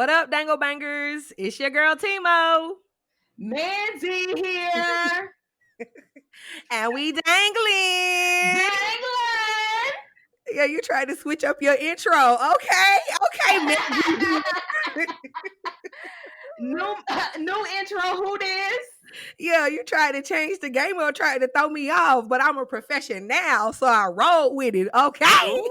What up, Danglebangers? It's your girl, Timo. Mandy here. And we dangling. Danglin. Yeah, you tried to switch up your intro. Okay, Mandy. New intro. Who this? Yeah, you tried to change the game or tried to throw me off, but I'm a professional now, so I rolled with it. Okay. Ooh,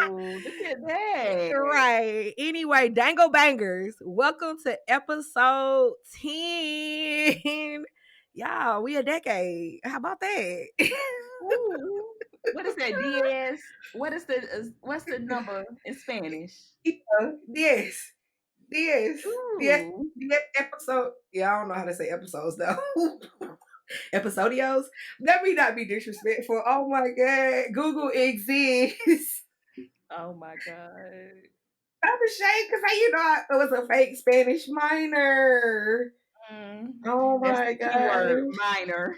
look at that. Right. Anyway, Danglebangers, welcome to episode 10. Y'all, we a decade. How about that? Ooh. What is that? DS. What's the number in Spanish? Yes. Yes. Ooh. Yes. Episode. Yeah, I don't know how to say episodes though. Episodios. Let me not be disrespectful. Oh my God. Google exists. Oh my God. I'm ashamed because it was a fake Spanish minor. Oh That's my the keyword. God. Minor.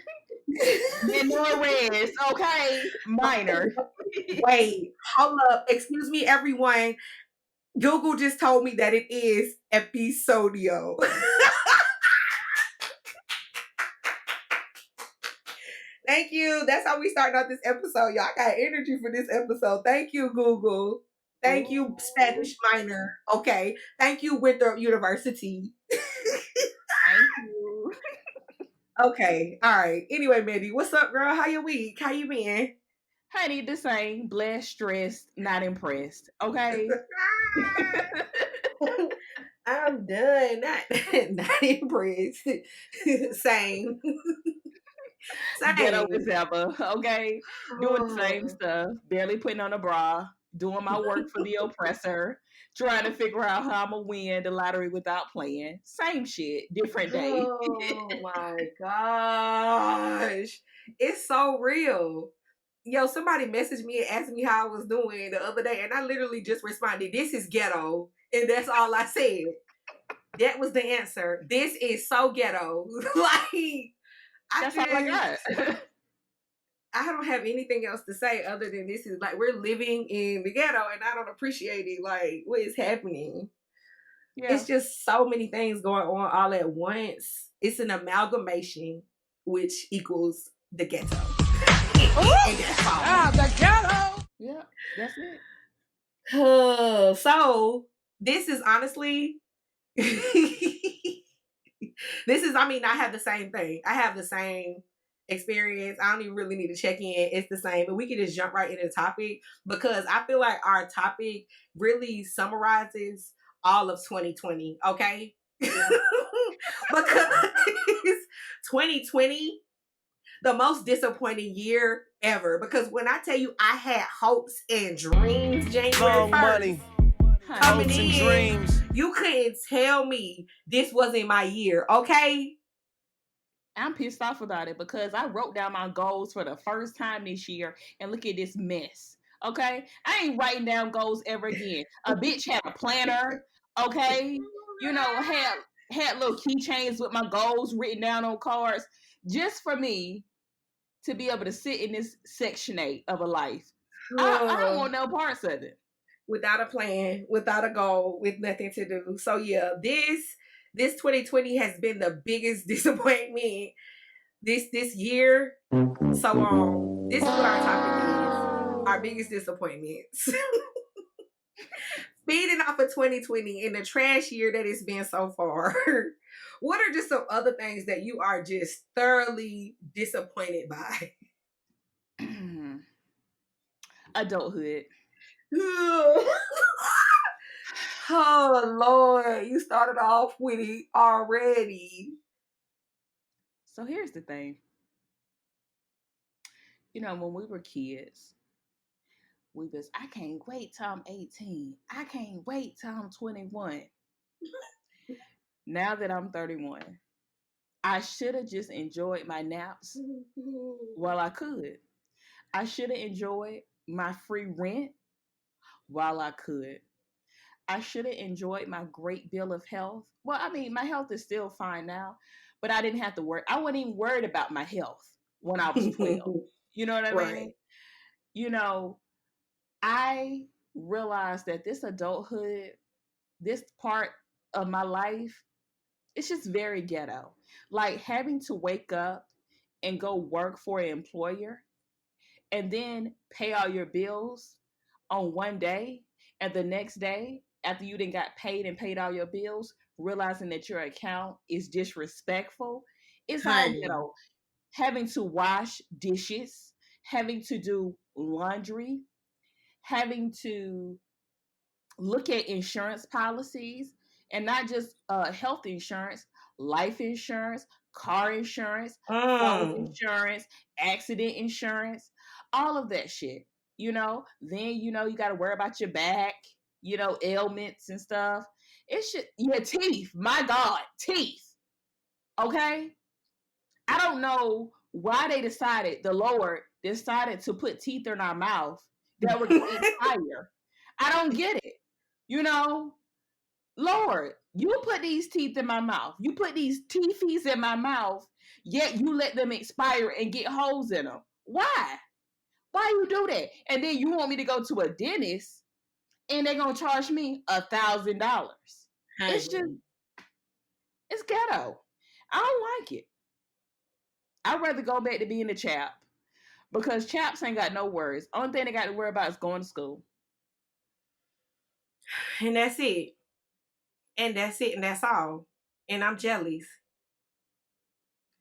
Menores. Okay. Minor. Wait, hold up. Excuse me, everyone. Google just told me that it is episodio. Thank you. That's how we starting out this episode. Y'all got energy for this episode. Thank you, Google. Thank you, Spanish minor. Okay. Thank you, Winter University. Thank you. Okay. All right. Anyway, Mandy, what's up, girl? How your week? How you been? Honey, the same. Blessed, stressed, not impressed. Okay. I'm done. Not impressed. Same. Ghetto as ever. Okay. Doing the same stuff. Barely putting on a bra. Doing my work for the oppressor. Trying to figure out how I'm gonna win the lottery without playing. Same shit. Different day. Oh my gosh. It's so real. Yo, somebody messaged me and asked me how I was doing the other day, and I literally just responded, "This is ghetto." And that's all I said. That was the answer. This is so ghetto. That's all I got. I don't have anything else to say other than this is like we're living in the ghetto and I don't appreciate it. Like, what is happening? Yeah. It's just so many things going on all at once. It's an amalgamation, which equals the ghetto. The ghetto. Yeah, that's it. So this is honestly I have the same thing. I have the same experience. I don't even really need to check in. It's the same. But we can just jump right into the topic because I feel like our topic really summarizes all of 2020, okay? Because 2020, the most disappointing year ever. Because when I tell you I had hopes and dreams January 1st, coming in, dreams. You couldn't tell me this wasn't my year, okay? I'm pissed off about it because I wrote down my goals for the first time this year and look at this mess. Okay? I ain't writing down goals ever again. A bitch had a planner, okay? You know, had little keychains with my goals written down on cards just for me to be able to sit in this Section 8 of a life. I don't want no parts of it. Without a plan, without a goal, with nothing to do. So yeah, this 2020 has been the biggest disappointment this year. So this is what our topic is. Our biggest disappointments. Speeding off of 2020 in the trash year that it's been so far. What are just some other things that you are just thoroughly disappointed by? Adulthood. Oh Lord, you started off with it already. So here's the thing. You know, when we were kids, I can't wait till I'm 18. I can't wait till I'm 21. Now that I'm 31, I should have just enjoyed my naps while I could. I should have enjoyed my free rent while I could. I should have enjoyed my great bill of health. Well, I mean, my health is still fine now, but I didn't have to worry. I wasn't even worried about my health when I was 12. You know what I mean? You know, I realized that this adulthood, this part of my life, it's just very ghetto. Like having to wake up and go work for an employer and then pay all your bills on one day, and the next day after you then got paid and paid all your bills, realizing that your account is disrespectful. It's all Honey. ghetto. Having to wash dishes, having to do laundry, having to look at insurance policies, and not just health insurance, life insurance, car insurance, phone Mm. insurance, accident insurance, all of that shit. Then you got to worry about your back, ailments and stuff. It should your teeth. My God, teeth. Okay, I don't know why the Lord decided to put teeth in our mouth that were going to expire. I don't get it. You know, Lord, you put these teeth in my mouth. You put these teethies in my mouth, yet you let them expire and get holes in them. Why? Why you do that? And then you want me to go to a dentist and they're gonna charge me $1,000. It's just Honey. it's ghetto. I don't like it. I'd rather go back to being a chap because chaps ain't got no worries. Only thing they got to worry about is going to school. And that's it. And that's it. And that's all. And I'm jealous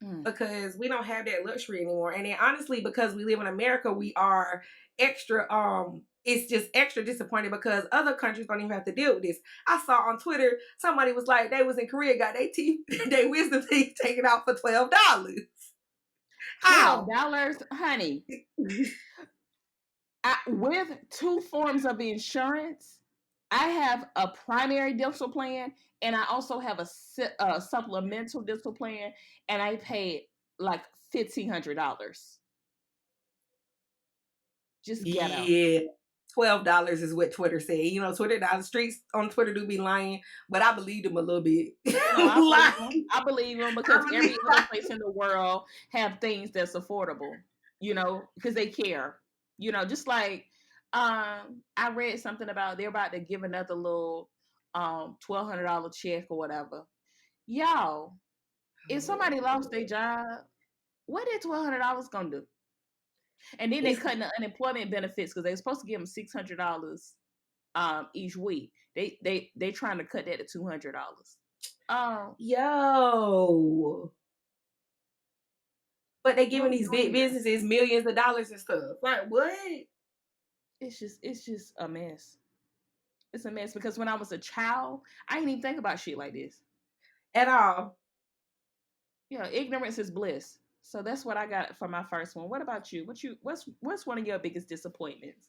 Mm. because we don't have that luxury anymore. And then honestly, because we live in America, we are extra it's just extra disappointed because other countries don't even have to deal with this. I saw on Twitter somebody was like they was in Korea, got their teeth, their wisdom teeth taken out for $12. How? $12, honey. With two forms of insurance, I have a primary dental plan and I also have a supplemental dental plan, and I paid like $1,500. Just ghetto. Yeah. $12 is what Twitter said. You know, Twitter, the streets on Twitter do be lying, but I believe them a little bit. No, I believe Like, them. I believe them because I believe every other place in the world have things that's affordable. Because they care. Just like I read something about they're about to give another little $1,200 check or whatever. Y'all, if somebody lost their job, what is $1,200 gonna do? And then they it's cutting the unemployment benefits because they're supposed to give them $600 each week. They trying to cut that to $200. Um, yo. But they what giving we these doing big here? businesses millions of dollars and stuff. Like what? It's just a mess. It's a mess because when I was a child, I didn't even think about shit like this. At all. Ignorance is bliss. So that's what I got for my first one. What about you? What's one of your biggest disappointments?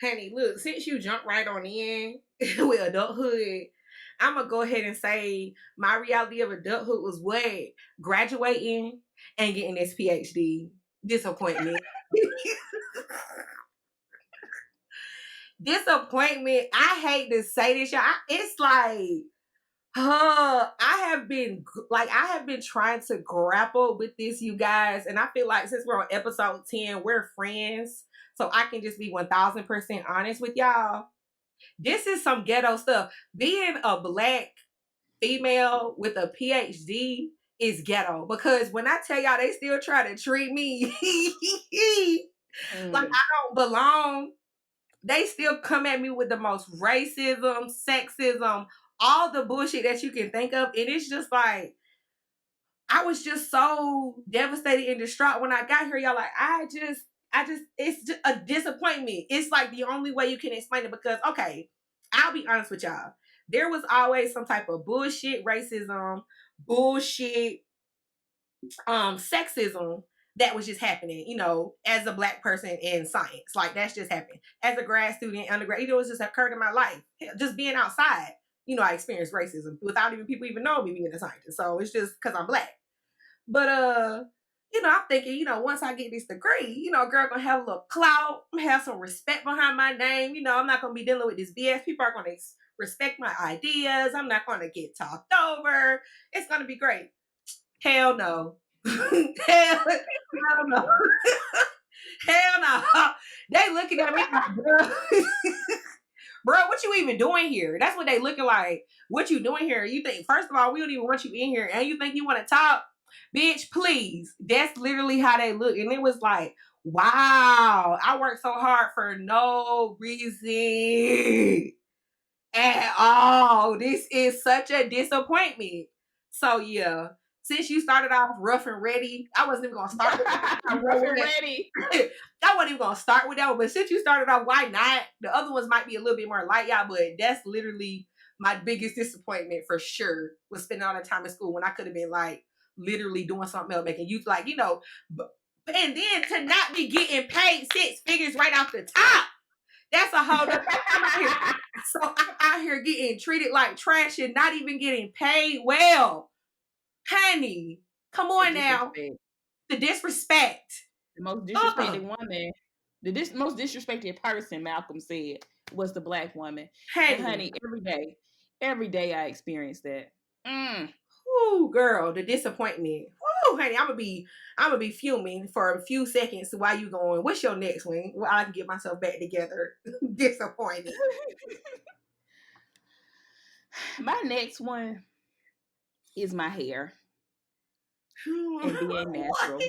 Honey, look, since you jumped right on in with adulthood, I'm gonna go ahead and say my reality of adulthood was what? Graduating and getting this PhD. Disappointment. Disappointment. I hate to say this, y'all. It's like, I have been trying to grapple with this, you guys, and I feel like since we're on episode 10, we're friends, so I can just be 1,000% honest with y'all. This is some ghetto stuff. Being a black female with a PhD is ghetto because when I tell y'all they still try to treat me like Mm. I don't belong, they still come at me with the most racism, sexism, all the bullshit that you can think of. And it's just like, I was just so devastated and distraught when I got here, y'all. Like, it's just a disappointment. It's like the only way you can explain it because, okay, I'll be honest with y'all. There was always some type of bullshit racism, bullshit sexism that was just happening, as a black person in science. Like that's just happened. As a grad student, undergrad, it was just occurred in my life. Just being outside, I experienced racism without even people even know me being a scientist. So it's just because I'm black. But I'm thinking, once I get this degree, girl gonna have a little clout, have some respect behind my name. I'm not gonna be dealing with this BS. People are gonna respect my ideas. I'm not gonna get talked over. It's gonna be great. Hell no. Hell no. Hell no. They looking at me like, bro. bro, what you even doing here? That's what they looking like. What you doing here? You think, first of all, we don't even want you in here, and you think you want to talk? Bitch, please. That's literally how they look. And it was like, wow, I worked so hard for no reason at all. This is such a disappointment. So yeah, since you started off rough and ready, I wasn't even gonna start with that. You know Rough and what? ready. I wasn't even gonna start with that one, but since you started off, why not? The other ones might be a little bit more light, y'all, but that's literally my biggest disappointment for sure. Was spending all the time in school when I could have been like literally doing something else, making you like, and then to not be getting paid 6 figures right off the top. That's a whole nother. I'm out here. So I'm out here getting treated like trash and not even getting paid well. Honey, come The on now. disrespect. The disrespect. The most Uh-uh. disrespected woman, most disrespected person, Malcolm said, was the black woman. And Honey. honey, every day I experience that. Mm. Ooh, girl, the disappointment. Ooh, honey, I'm gonna be fuming for a few seconds while you going. What's your next one? Well, I can get myself back together. Disappointed. My next one is my hair and being What? natural.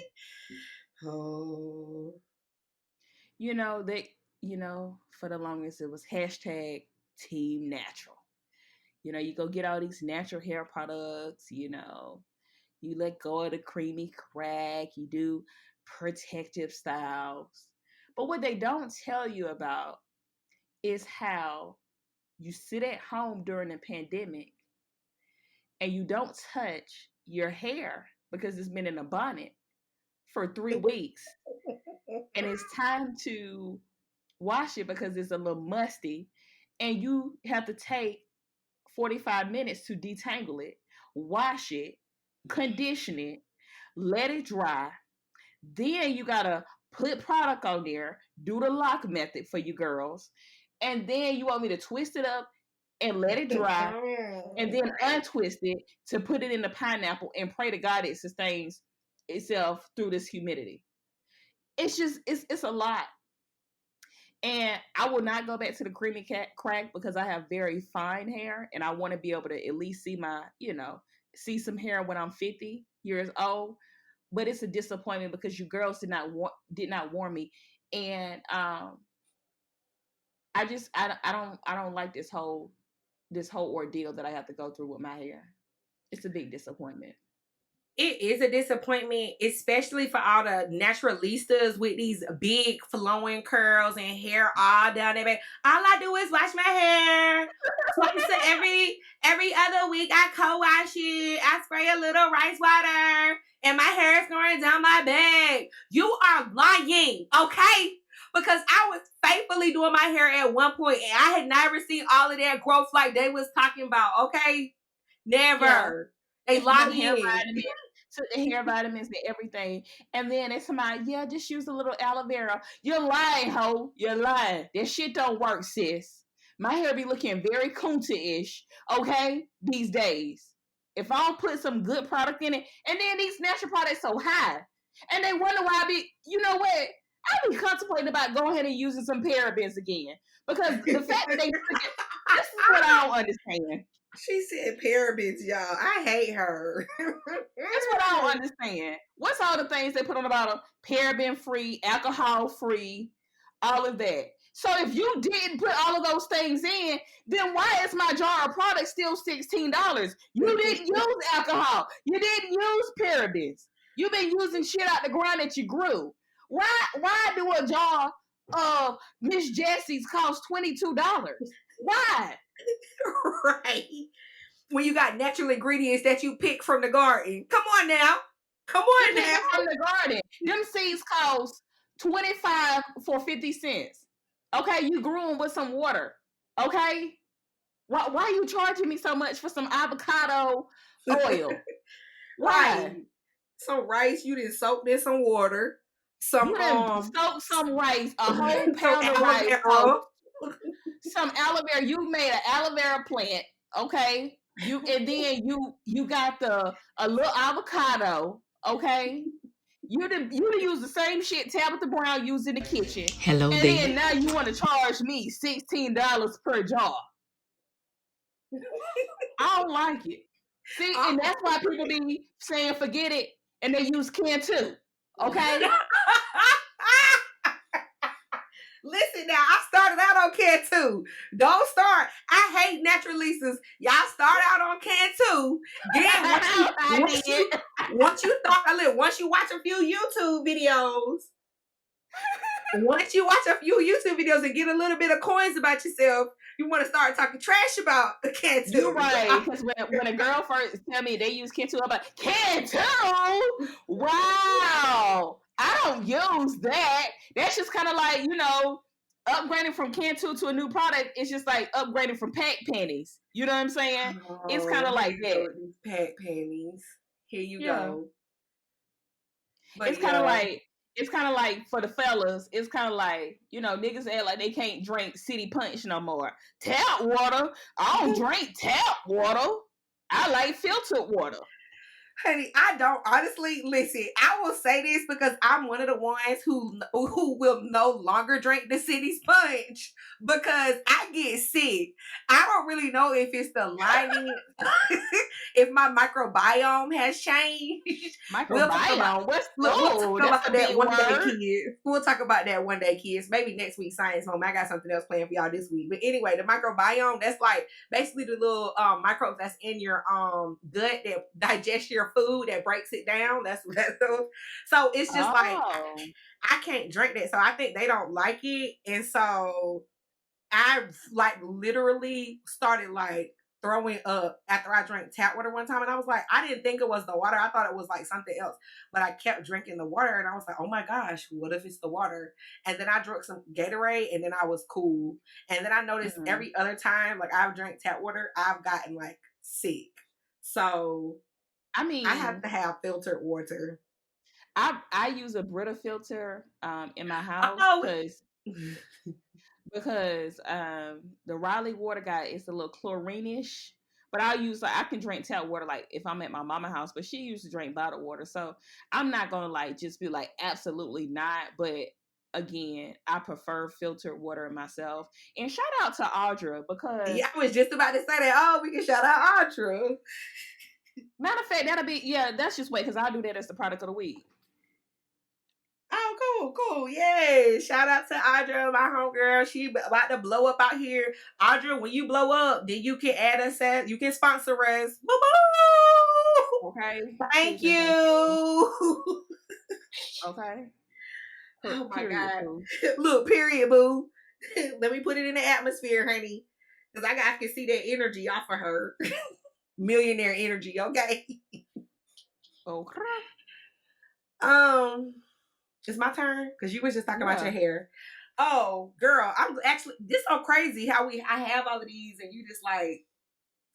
Oh. For the longest it was hashtag team natural. You go get all these natural hair products, you let go of the creamy crack, you do protective styles. But what they don't tell you about is how you sit at home during the pandemic and you don't touch your hair because it's been in a bonnet for 3 weeks. And it's time to wash it because it's a little musty. And you have to take 45 minutes to detangle it, wash it, condition it, let it dry. Then you gotta put product on there, do the lock method for you girls. And then you want me to twist it up and let it dry and then untwist it to put it in the pineapple and pray to God it sustains itself through this humidity. It's a lot. And I will not go back to the creamy crack because I have very fine hair and I want to be able to at least see some hair when I'm 50 years old. But it's a disappointment because you girls did not warn me. And I don't like this whole ordeal that I have to go through with my hair. It's a big disappointment. It is a disappointment, especially for all the naturalistas with these big flowing curls and hair all down there. All I do is wash my hair twice every other week. I co-wash it. I spray a little rice water, and my hair is going down my back. You are lying, okay? Because I was faithfully doing my hair at one point, and I had never seen all of that growth like they was talking about. Okay, Yeah, never. They taking them hair lying. vitamins, took the hair vitamins and everything. And then it's somebody, yeah, just use a little aloe vera. You're lying, ho. You're lying. That shit don't work, sis. My hair be looking very kunta-ish, okay, these days. If I don't put some good product in it, and then these natural products so high. And they wonder why you know what? I be contemplating about going ahead and using some parabens again. Because the fact that this is what I don't understand. She said parabens, y'all. I hate her. That's what I don't understand. What's all the things they put on the bottle? Paraben free, alcohol free, all of that. So if you didn't put all of those things in, then why is my jar of product still $16? You didn't use alcohol. You didn't use parabens. You've been using shit out the ground that you grew. Why do a jar of Miss Jessie's cost $22? Why? Right. When you got natural ingredients that you pick from the garden. Come on now. Come You on pick now. it from the garden. Them seeds cost 25 for 50 cents. Okay, you grew them with some water. Okay? Why are you charging me so much for some avocado oil? Right. Why? Some rice, you didn't soak this in some water. Some You done soak some rice, a whole some pound of aloe rice, cost vera. some aloe vera. You made an aloe vera plant, okay? And then you got a little avocado, okay? You done use the same shit Tabitha Brown used in the kitchen. Hello And there. then now you want to charge me $16 per jar. I don't like it. See, and that's why people be saying forget it and they use can too. Okay? Listen now, I started out on can too. Don't start. I hate natural leases. Y'all start out on can too. Then once you watch a few YouTube videos, once you watch a few YouTube videos and get a little bit of coins about yourself, you want to start talking trash about the can too. You're right. Because when a girl first tell me they use can too, I'm like, can too? Wow. I don't use that. That's just kind of like, upgrading from can too to a new product. It's just like upgrading from pack panties. You know what I'm saying? It's kind of like that. These pack panties. Here you go. But it's kind of like for the fellas, it's kind of like, niggas act like they can't drink City Punch no more. Tap water. I don't drink tap water. I like filtered water. Honey, I don't honestly listen. I will say this because I'm one of the ones who will no longer drink the City's Punch because I get sick. I don't really know if it's the lining, if my microbiome has changed. Microbiome? We'll talk about that one day, kids. We'll talk about that one day, kids. Maybe next week, Science Home. I got something else planned for y'all this week. But anyway, the microbiome, that's like basically the little microbes that's in your gut that digest your food, that breaks it down. That's so it's just like I can't drink that. So I think they don't like it. And so I like literally started like throwing up after I drank tap water one time. And I was like, I didn't think it was the water. I thought it was like something else. But I kept drinking the water and I was like, oh my gosh, what if it's the water? And then I drank some Gatorade and then I was cool. And then I noticed every other time like I've drank tap water, I've gotten like sick. So I mean, I have to have filtered water. I use a Brita filter in my house because the Raleigh water guy is a little chlorine-ish. But I can drink tap water like if I'm at my mama's house, but she used to drink bottled water. So I'm not gonna like just be like absolutely not. But again, I prefer filtered water myself. And shout out to Audra because I was just about to say that. Oh, we can shout out Audra. Matter of fact, that's just wait because I'll do that as the product of the week. Oh, cool. Yay. Shout out to Audra, my homegirl. She about to blow up out here. Audra, when you blow up, then you can add us you can sponsor us. Boo-boo! Okay. Thank you. Okay. Oh my God. Look, period, boo. Let me put it in the atmosphere, honey. Because I can see that energy off of her. Millionaire energy, okay? Okay. It's my turn because you was just talking about your hair. Oh, girl, I'm actually this so crazy how I have all of these and you just like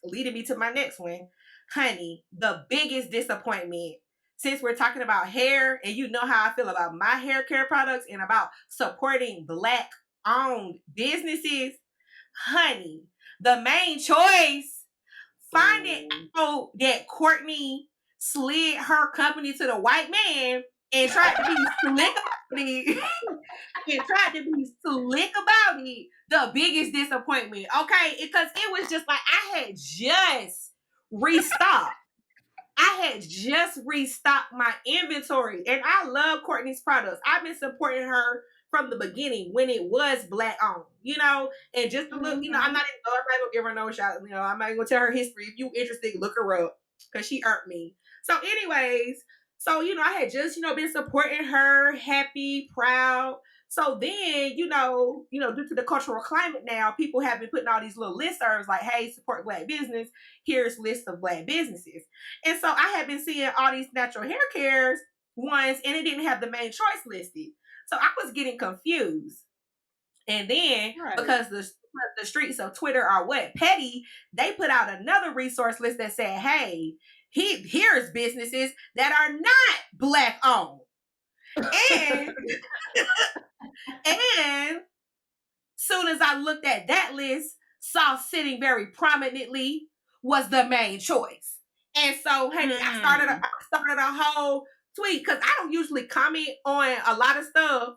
leading me to my next one, honey. The biggest disappointment since we're talking about hair and you know how I feel about my hair care products and about supporting Black-owned businesses, honey. The main choice. Finding out that Courtney slid her company to the white man and tried to be slick about it. The biggest disappointment. Okay, because it was just like I had just restocked. My inventory, and I love Courtney's products. I've been supporting her from the beginning when it was Black owned, and just to look, I'm not gonna give her no shout, I'm not gonna tell her history. If you interested, look her up because she earned me. So, anyways, I had just, been supporting her, happy, proud. So then, due to the cultural climate now, people have been putting all these little listservs like, hey, support Black business. Here's lists of Black businesses. And so I had been seeing all these natural hair cares ones, and it didn't have the main choice listed. So I was getting confused. And then, because the streets of Twitter are petty, they put out another resource list that said, hey, here's businesses that are not Black owned. And soon as I looked at that list, saw sitting very prominently was the main choice. And so, honey, I started a whole tweet because I don't usually comment on a lot of stuff.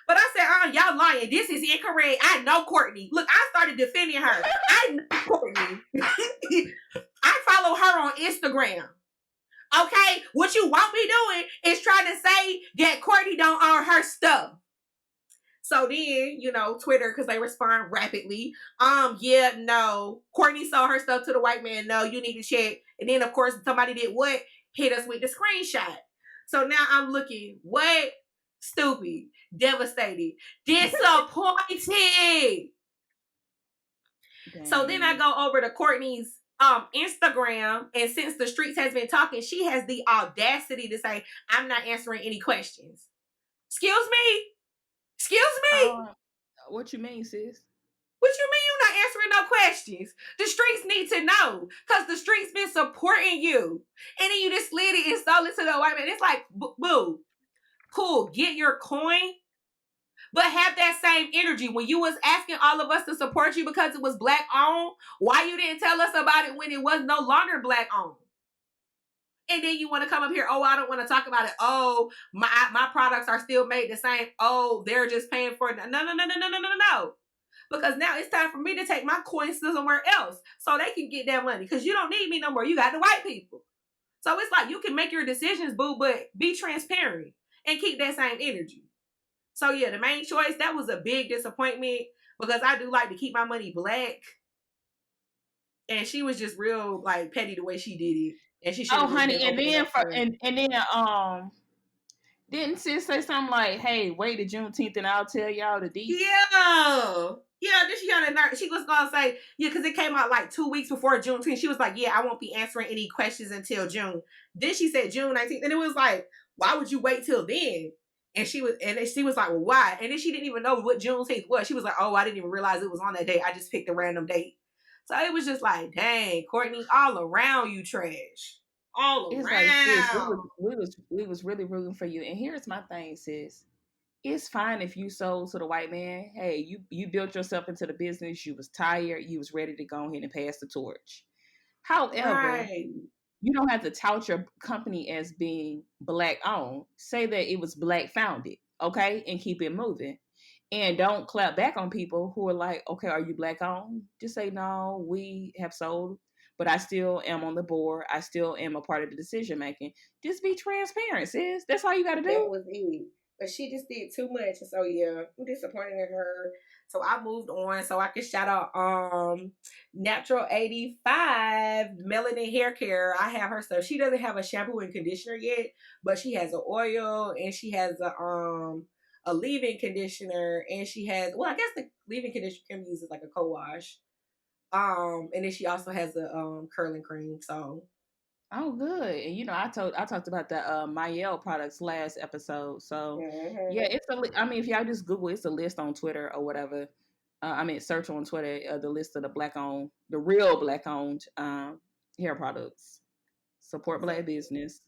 But I said, y'all lying. This is incorrect. I know Courtney. Look, I started defending her. I know Courtney. I follow her on Instagram. Okay? What you want me doing is trying to say that Courtney don't own her stuff. So then, Twitter, because they respond rapidly. Yeah, no. Courtney sold her stuff to the white man. No, you need to check. And then, of course, somebody did what? Hit us with the screenshot. So now I'm looking, what? Stupid, devastated, disappointed. Dang. So then I go over to Courtney's Instagram, and since the streets has been talking, she has the audacity to say, I'm not answering any questions. Excuse me? What you mean, sis? What you mean you're not answering no questions? The streets need to know, because the streets been supporting you. And then you just slid it and sold it to the white man. It's like, boo, cool, get your coin, but have that same energy. When you was asking all of us to support you because it was black owned, why you didn't tell us about it when it was no longer black owned? And then you want to come up here, I don't want to talk about it. My products are still made the same. They're just paying for it. No. Because now it's time for me to take my coins to somewhere else so they can get that money. Because you don't need me no more. You got the white people. So it's like you can make your decisions, boo, but be transparent and keep that same energy. So yeah, the main choice, that was a big disappointment because I do like to keep my money black. And she was just real like petty the way she did it. And she should have honey, and then didn't sis say something like, hey, wait to Juneteenth and I'll tell y'all the deets? Yeah, then she had a nerve. She was going to say, because it came out like 2 weeks before Juneteenth. She was like, yeah, I won't be answering any questions until June. Then she said June 19th. And it was like, why would you wait till then? And she was like, well, why? And then she didn't even know what Juneteenth was. She was like, I didn't even realize it was on that day. I just picked a random date. So it was just like, dang, Courtney, all around you trash. All it's around. Like, sis, we was really rooting for you. And here's my thing, sis. It's fine if you sold to the white man. Hey, you built yourself into the business. You was tired. You was ready to go ahead and pass the torch. However, you don't have to tout your company as being black owned. Say that it was black founded, okay, and keep it moving. And don't clap back on people who are like, okay, are you black owned? Just say, no, we have sold, but I still am on the board. I still am a part of the decision making. Just be transparent, sis. That's all you got to do. That was it. But she just did too much. And so, yeah, I'm disappointed in her. So I moved on so I could shout out Natural 85 Melanin Hair Care. I have her stuff. She doesn't have a shampoo and conditioner yet, but she has an oil and she has a leave-in conditioner, and she has, I guess the leave-in conditioner can be used as like a co-wash. And then she also has a curling cream. So good. And I talked about the Mayel products last episode. So yeah, it's if y'all just Google, it's a list on Twitter or whatever. Search on Twitter the list of the real black owned hair products. Support black business.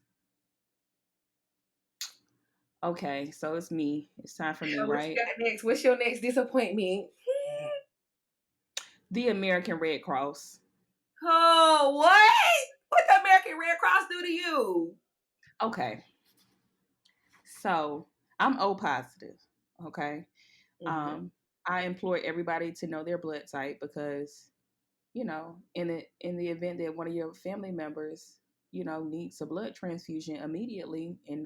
Okay, so it's me. It's time for me, right? Next? What's your next disappointment? The American Red Cross. Oh, what? What the American Red Cross do to you? Okay. So I'm O positive. Okay. Mm-hmm. I implore everybody to know their blood type because, in the event that one of your family members, needs a blood transfusion immediately and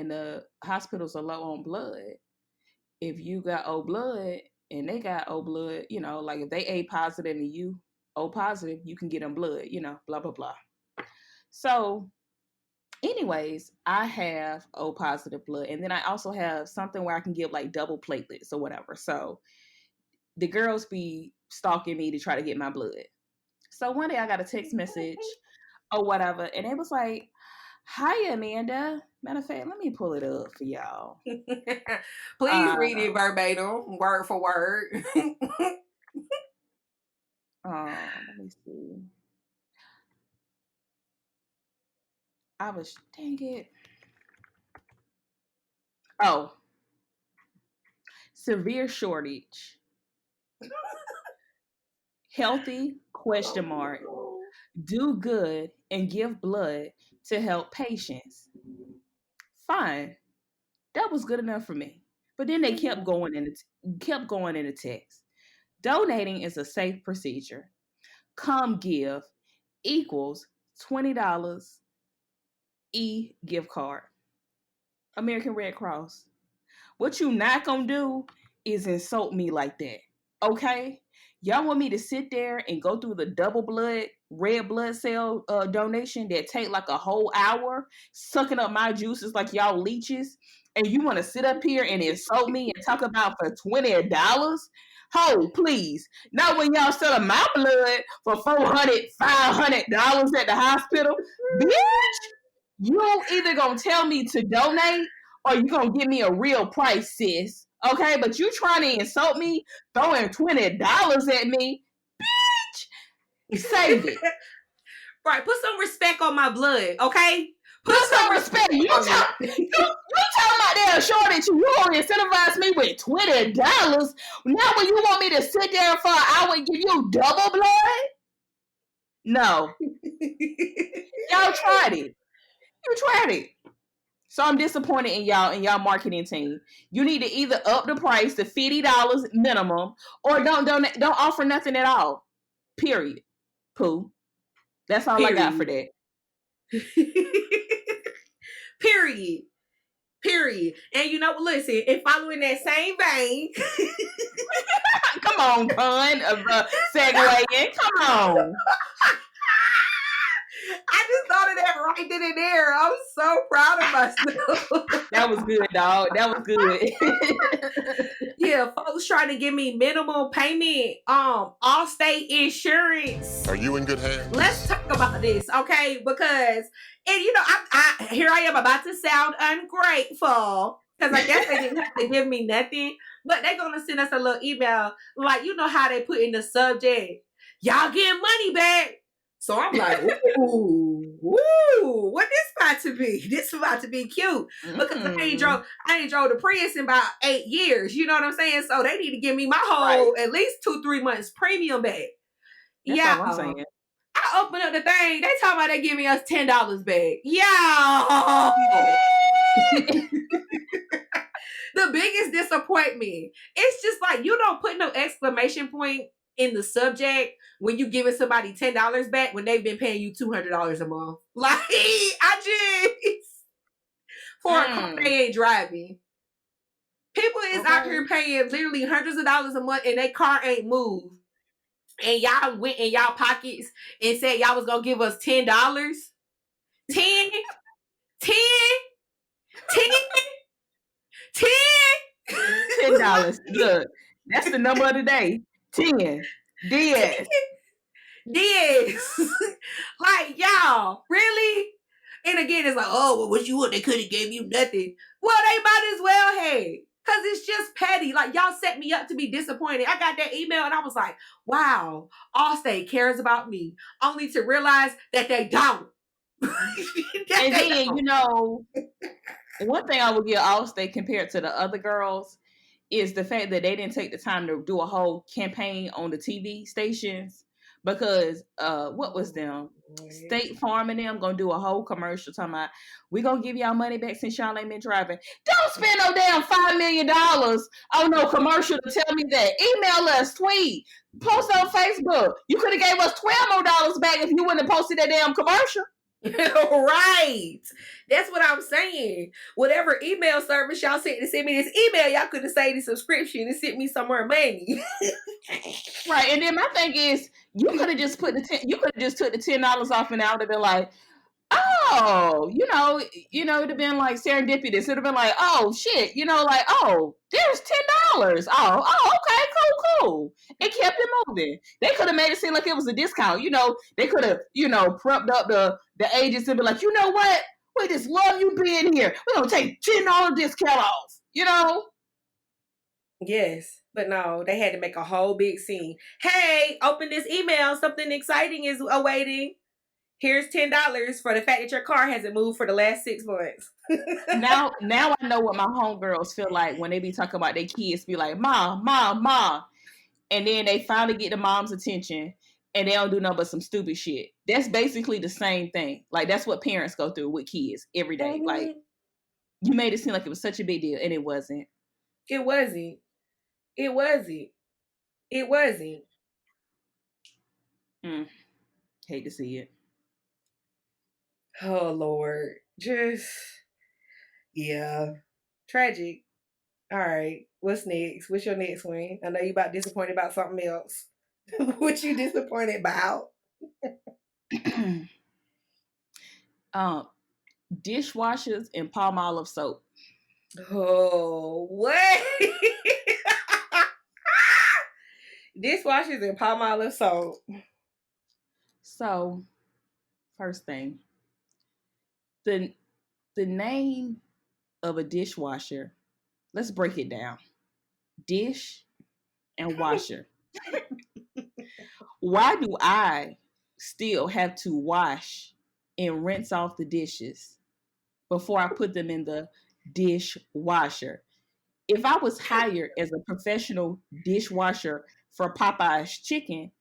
the hospitals are low on blood. If you got O blood and they got O blood, like if they A positive and you O positive, you can get them blood, blah, blah, blah. So anyways, I have O positive blood. And then I also have something where I can give like double platelets or whatever. So the girls be stalking me to try to get my blood. So one day I got a text message or whatever. And it was like, hi, Amanda. Matter of fact, let me pull it up for y'all. Please read it verbatim, word for word. Let me see. Dang it. Oh, severe shortage. Healthy, ? Do good and give blood to help patients. Fine. That was good enough for me. But then they kept going in the text. Donating is a safe procedure. Come give equals $20 gift card. American Red Cross. What you not gonna do is insult me like that. Okay? Y'all want me to sit there and go through the red blood cell donation that take like a whole hour, sucking up my juices like y'all leeches, and you want to sit up here and insult me and talk about for $20? Ho, please. Not when y'all selling my blood for $400, $500 at the hospital. Bitch, you either gonna tell me to donate or you gonna give me a real price, sis. Okay, but you trying to insult me, throwing $20 at me, save it. Right, put some respect on my blood, okay? Put some respect. You talking about that shortage? You gonna incentivize me with $20? Now when you want me to sit there for an hour and give you double blood? No. Y'all tried it. You tried it. So I'm disappointed in y'all marketing team. You need to either up the price to $50 minimum or don't offer nothing at all. Period. Pooh. That's all I got for that. Period. And you know, listen, and following that same vein. Come on, pun of segueing. Come on. I just thought of that right then and there. I'm so proud of myself. That was good, dog. That was good. Yeah, folks trying to give me minimal payment, Allstate insurance. Are you in good hands? Let's talk about this, okay? Because, and you know, I here I am about to sound ungrateful because I guess they didn't have to give me nothing, but they're gonna send us a little email, like you know how they put in the subject, y'all getting money back. So I'm like, ooh, what this about to be? This about to be cute because I ain't drove the Prius in about 8 years. You know what I'm saying? So they need to give me my whole at least 2-3 months premium back. That's all I'm saying. I open up the thing. They talking about they giving us $10 back. Yeah. The biggest disappointment. It's just like you don't put no exclamation point in the subject when you giving somebody $10 back when they've been paying you $200 a month. Like I just for a car they ain't driving. People is out here paying literally hundreds of dollars a month and their car ain't moved. And y'all went in y'all pockets and said y'all was gonna give us $10. 10 $10. Look, that's the number of the day. 10. DS. Like, y'all, really? And again, it's like, oh, well, what you want? They could have gave you nothing. Well, they might as well have. Because it's just petty. Like, y'all set me up to be disappointed. I got that email and I was like, wow, Allstate cares about me. Only to realize that they don't. And then, you know, one thing I would give Allstate compared to the other girls is the fact that they didn't take the time to do a whole campaign on the TV stations because what was them? State Farm and them gonna do a whole commercial talking about we gonna give y'all money back since y'all ain't been driving. Don't spend no damn $5 million on no commercial to tell me that. Email us, tweet, post on Facebook. You could have gave us $12 more back if you wouldn't have posted that damn commercial. Right. That's what I'm saying. Whatever email service y'all sent to send me this email, y'all could have saved the subscription and sent me some more money. Right. And then my thing is, you could have just took the $10 off and I would have been like, oh, it'd have been like serendipitous. It'd have been like, oh shit, like, oh, there's $10. Oh, okay, cool. It kept it moving. They could have made it seem like it was a discount. They could have, prepped up the agents and be like, you know what? We just love you being here. We're gonna take $10 discount off, Yes, but no, they had to make a whole big scene. Hey, open this email. Something exciting is awaiting. Here's $10 for the fact that your car hasn't moved for the last 6 months. Now I know what my homegirls feel like when they be talking about their kids. Be like, mom, and then they finally get the mom's attention, and they don't do nothing but some stupid shit. That's basically the same thing. Like that's what parents go through with kids every day. Like You made it seem like it was such a big deal, and it wasn't. It wasn't. It wasn't. It wasn't. Mm, hate to see it. Oh Lord. Just yeah. Tragic. All right. What's next? What's your next one? I know you about disappointed about something else. What you disappointed about? um, Dishwashers and palm olive soap. Oh, what? Dishwashers and palm olive soap. So, first thing, the the name of a dishwasher. Let's break it down. Dish and washer. Why do I still have to wash and rinse off the dishes before I put them in the dishwasher? If I was hired as a professional dishwasher for Popeye's chicken,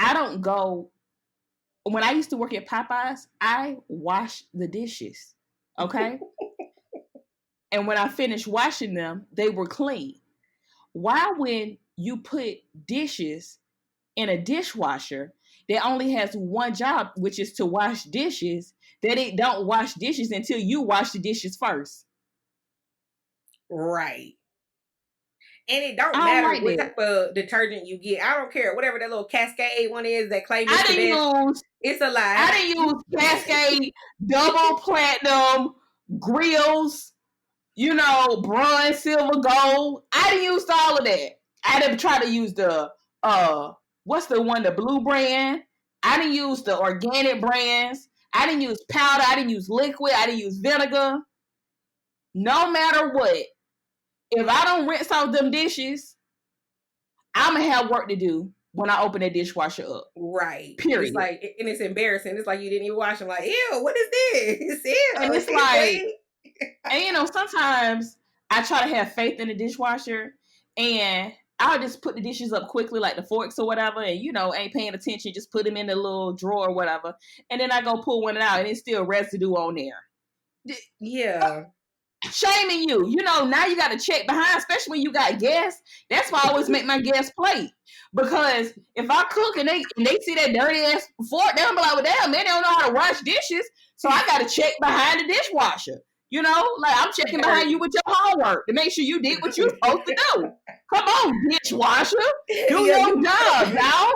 I don't go. When I used to work at Popeyes, I wash the dishes. Okay. And when I finished washing them, they were clean. Why, when you put dishes in a dishwasher that only has one job, which is to wash dishes, that it don't wash dishes until you wash the dishes first? Right. And it I don't don't matter like what that. type of detergent you get. I don't care. Whatever that little Cascade one is that claim I it's the didn't best. use It's a I lie. didn't use Cascade double platinum grills, bronze, silver, gold. I didn't use all of that. I didn't try to use the what's the one, the blue brand. I didn't use the organic brands. I didn't use powder. I didn't use liquid. I didn't use vinegar. No matter what, if I don't rinse off them dishes, I'm gonna have work to do when I open that dishwasher up. Right. It's Period. like, and it's embarrassing. It's like you didn't even wash them. Like, ew, what is this? And Ew, it's can you like, wait? and sometimes I try to have faith in the dishwasher, and I'll just put the dishes up quickly, like the forks or whatever, and ain't paying attention, just put them in the little drawer or whatever, and then I go pull one out, and it's still residue on there. Yeah. Shaming you. Now you got to check behind, especially when you got guests. That's why I always make my guests plate. Because if I cook and they see that dirty ass fork, they'll be like, well, damn, man, they don't know how to wash dishes. So I got to check behind the dishwasher. Like I'm checking behind you with your homework to make sure you did what you're supposed to do. Come on, dishwasher. Do Yeah, your job, y'all.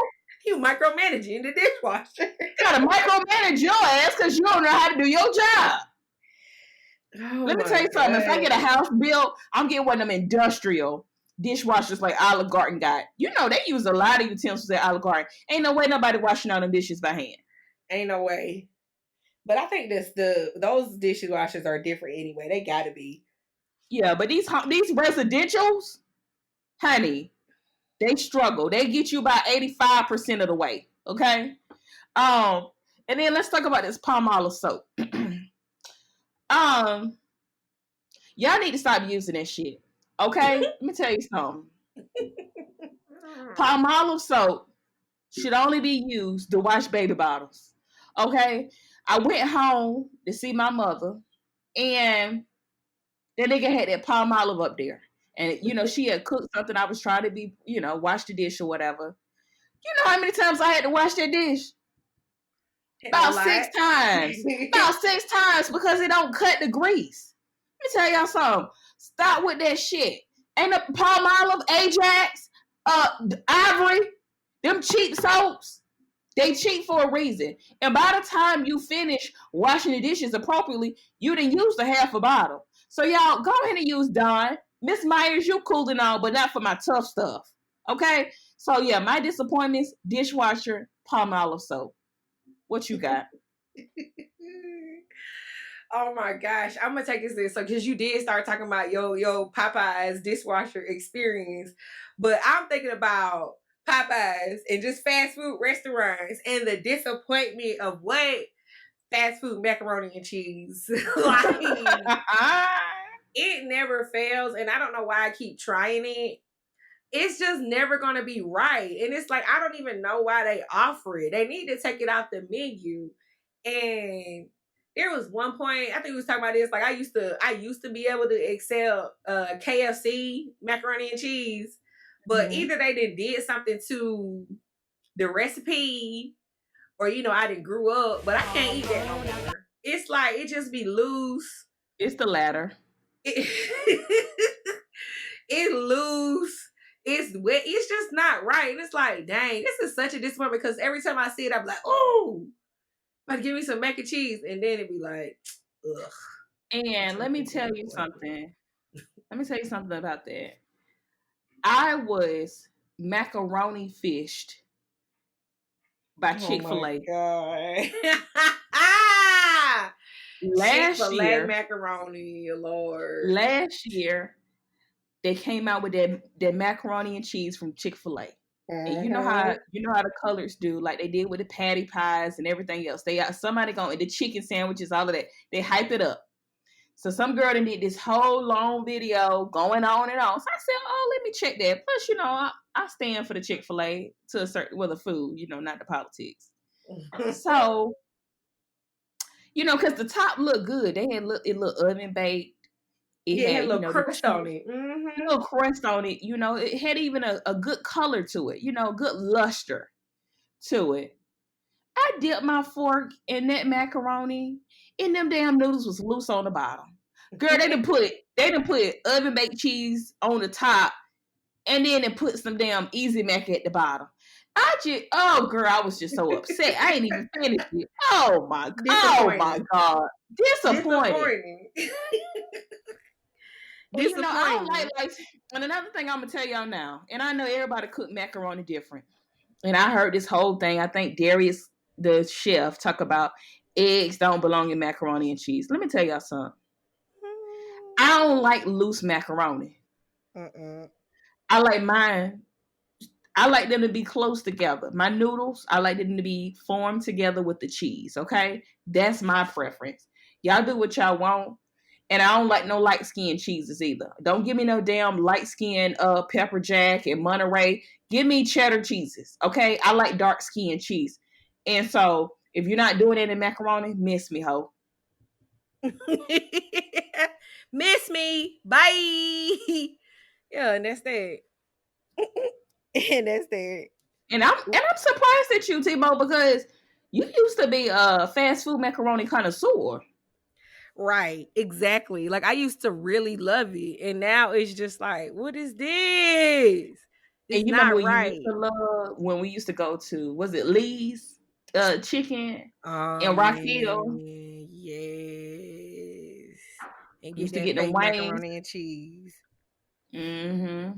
you micromanaging the dishwasher. You got to micromanage your ass because you don't know how to do your job. Oh Let me tell my you something. If I get a god. house built, I'm getting one of them industrial dishwashers like Olive Garden got. They use a lot of utensils at Olive Garden. Ain't no way nobody washing all them dishes by hand. Ain't no way. But I think those dishwashers are different anyway. They gotta be. Yeah, but these residentials, honey, they struggle. They get you about 85% of the way. Okay. And then let's talk about this palm olive soap. um, y'all need to stop using that shit. Okay? Let me tell you something. Palm olive soap should only be used to wash baby bottles. Okay? I went home to see my mother, and that nigga had that palm olive up there. And, she had cooked something. I was trying to be, wash the dish or whatever. You know how many times I had to wash that dish? A About lot. 6 times. About 6 times because it don't cut the grease. Let me tell y'all something. Stop with that shit. Ain't a palm olive, Ajax, Ivory, them cheap soaps. They cheap for a reason. And by the time you finish washing the dishes appropriately, you done used a half a bottle. So y'all go ahead and use Dawn. Miss Myers, you cool and all, but not for my tough stuff. Okay? So yeah, my disappointments, dishwasher, palm olive soap. What you got? Oh my gosh, I'm gonna take this so because you did start talking about your Popeyes dishwasher experience, but I'm thinking about Popeyes and just fast food restaurants and the disappointment of what fast food macaroni and cheese. Like it never fails, and I don't know why I keep trying it. It's just never gonna be right, and it's like I don't even know why they offer it. They need to take it off the menu, and There was one point, I think we was talking about this. Like I used to be able to excel KFC macaroni and cheese, but Mm-hmm. either they did something to the recipe, or I didn't grew up, but I can't eat that no more. It's like it just be loose. It's the latter. It, it loose. It's wet. It's just not right. And it's like, dang, this is such a disappointment because every time I see it, I'm like, oh, but give me some mac and cheese, and then it'd be like, ugh. And let me tell you something. Let me tell you something about that. I was macaroni fished by Oh my Chick-fil-A god. last Chick-fil-A year. macaroni, Lord. Last year, they came out with that macaroni and cheese from Chick-fil-A. And Mm-hmm. you know how the colors do, like they did with the patty pies and everything else. They got somebody going the chicken sandwiches, all of that. They hype it up. So some girl done did this whole long video going on and on. So I said, oh, let me check that. Plus, I stand for the Chick-fil-A to a certain, well, the food, not the politics. So, because the top looked good. They had it looked oven baked. It Yeah, it had a had, little the crust cheese, on it. Mm-hmm. a little crust on it. It had even a good color to it, good luster to it. I dipped my fork in that macaroni, and them damn noodles was loose on the bottom. Girl, they done put oven baked cheese on the top, and then they put some damn Easy Mac at the bottom. I was just so upset. I ain't even finished it. Oh my Disappointing. God, disappointed. Disappointing. And I don't Disappointing. like. And another thing I'm gonna tell y'all now, and I know everybody cook macaroni different. And I heard this whole thing. I think Darius, the chef, talk about eggs don't belong in macaroni and cheese. Let me tell y'all something. I don't like loose macaroni. I like mine. I like them to be close together. My noodles, I like them to be formed together with the cheese. Okay, that's my preference. Y'all do what y'all want. And I don't like no light skinned cheeses either. Don't give me no damn light skinned pepper jack and Monterey. Give me cheddar cheeses. Okay. I like dark skinned cheese. And so if you're not doing it in macaroni, miss me, ho. Miss me. Bye. Yeah, and that's that. And that's that. And I'm surprised at you, Timo, because you used to be a fast food macaroni connoisseur. Right, exactly. Like I used to really love it, and now it's just like, what is this? And It's you remember not when you used right. to love when we used to go to, was it Lee's chicken Oh in Rock Hill? man, yes. And We get used to that get them fake wings. macaroni and cheese. Mm-hmm.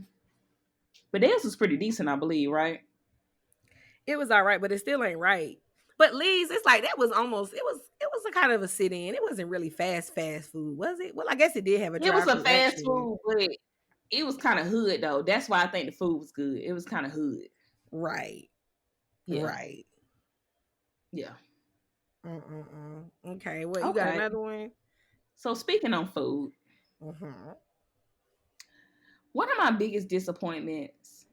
But theirs was pretty decent, I believe, right? It was all right, but it still ain't right. But Lee's, it's like that was almost it was a kind of a sit in. It wasn't really fast food, was it? Well, I guess it did have a It was drive a through fast actually. food, but it was kind of hood though. That's why I think the food was good. It was kind of hood. Right. Yeah. Right. Yeah. Okay. What you got Okay. another one? So speaking on food, Mm-hmm. one of my biggest disappointments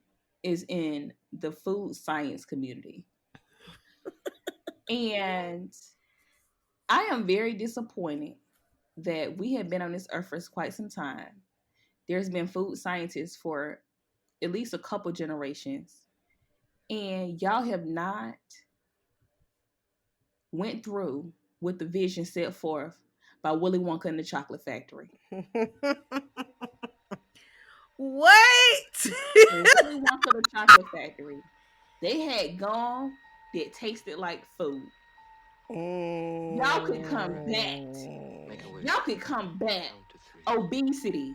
is in the food science community. And I am very disappointed that we have been on this earth for quite some time. There's been food scientists for at least a couple generations, and y'all have not went through with the vision set forth by Willy Wonka and the Chocolate Factory. What? In Willy Wonka and the Chocolate Factory, they had gum that tasted like food. Y'all could combat. Y'all could combat obesity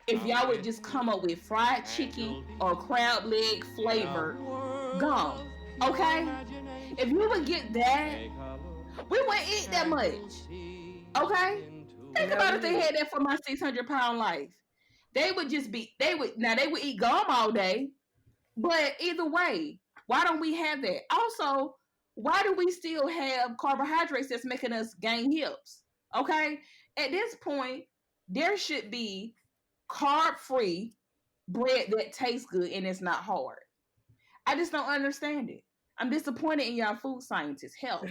if y'all would just come up with fried chicken or crab leg flavor gum. Okay? If you would get that, we wouldn't eat that much. Okay? Think about if they had that for my 600-pound life. They would eat gum all day, but either way, why don't we have that? Also, why do we still have carbohydrates that's making us gain hips? Okay? At this point, there should be carb-free bread that tastes good and it's not hard. I just don't understand it. I'm disappointed in y'all food scientists. Help.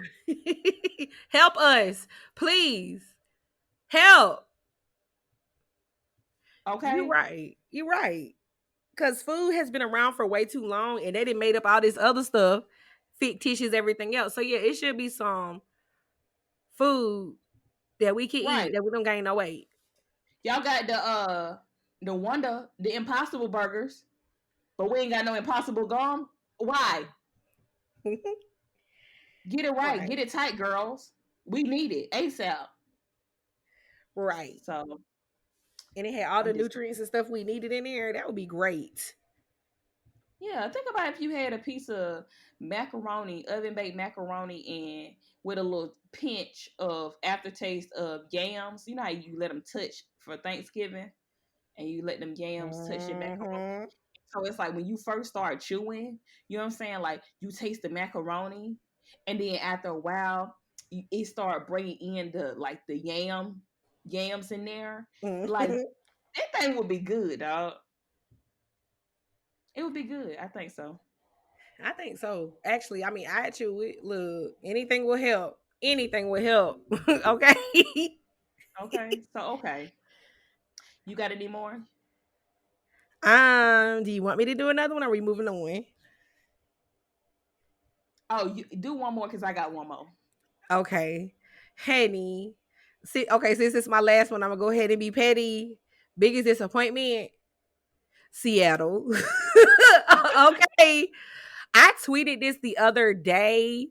Help us, please. Help. You're Okay? right. You're right. Because food has been around for way too long and they didn't made up all this other stuff, fictitious, everything else. So yeah, it should be some food that we can eat Right. that we don't gain no weight. Y'all got the impossible burgers, but we ain't got no impossible gum. Why? Get it right. Right. Get it tight, girls. We need it ASAP. Right. So And it had all I'm the just nutrients and stuff we needed in there. That would be great. yeah. Think about if you had a piece of macaroni, oven baked macaroni, and with a little pinch of aftertaste of yams. You know how you let them touch for Thanksgiving, and you let them yams touch your macaroni. Hmm. So it's like when you first start chewing, you know what I'm saying? Like you taste the macaroni, and then after a while, it start bringing in the yams in there. Like that thing would be good, dog. It would be good. I think so. I think so. Actually, I mean, I chew it. Look, anything will help. Anything will help. Okay. Okay. So okay. You got any more? Do you want me to do another one? Or are we moving on? Oh, you do one more because I got one more. Okay. Henny. See, okay, since it's my last one, I'm gonna go ahead and be petty. Biggest disappointment, Seattle. Okay. I tweeted this the other day.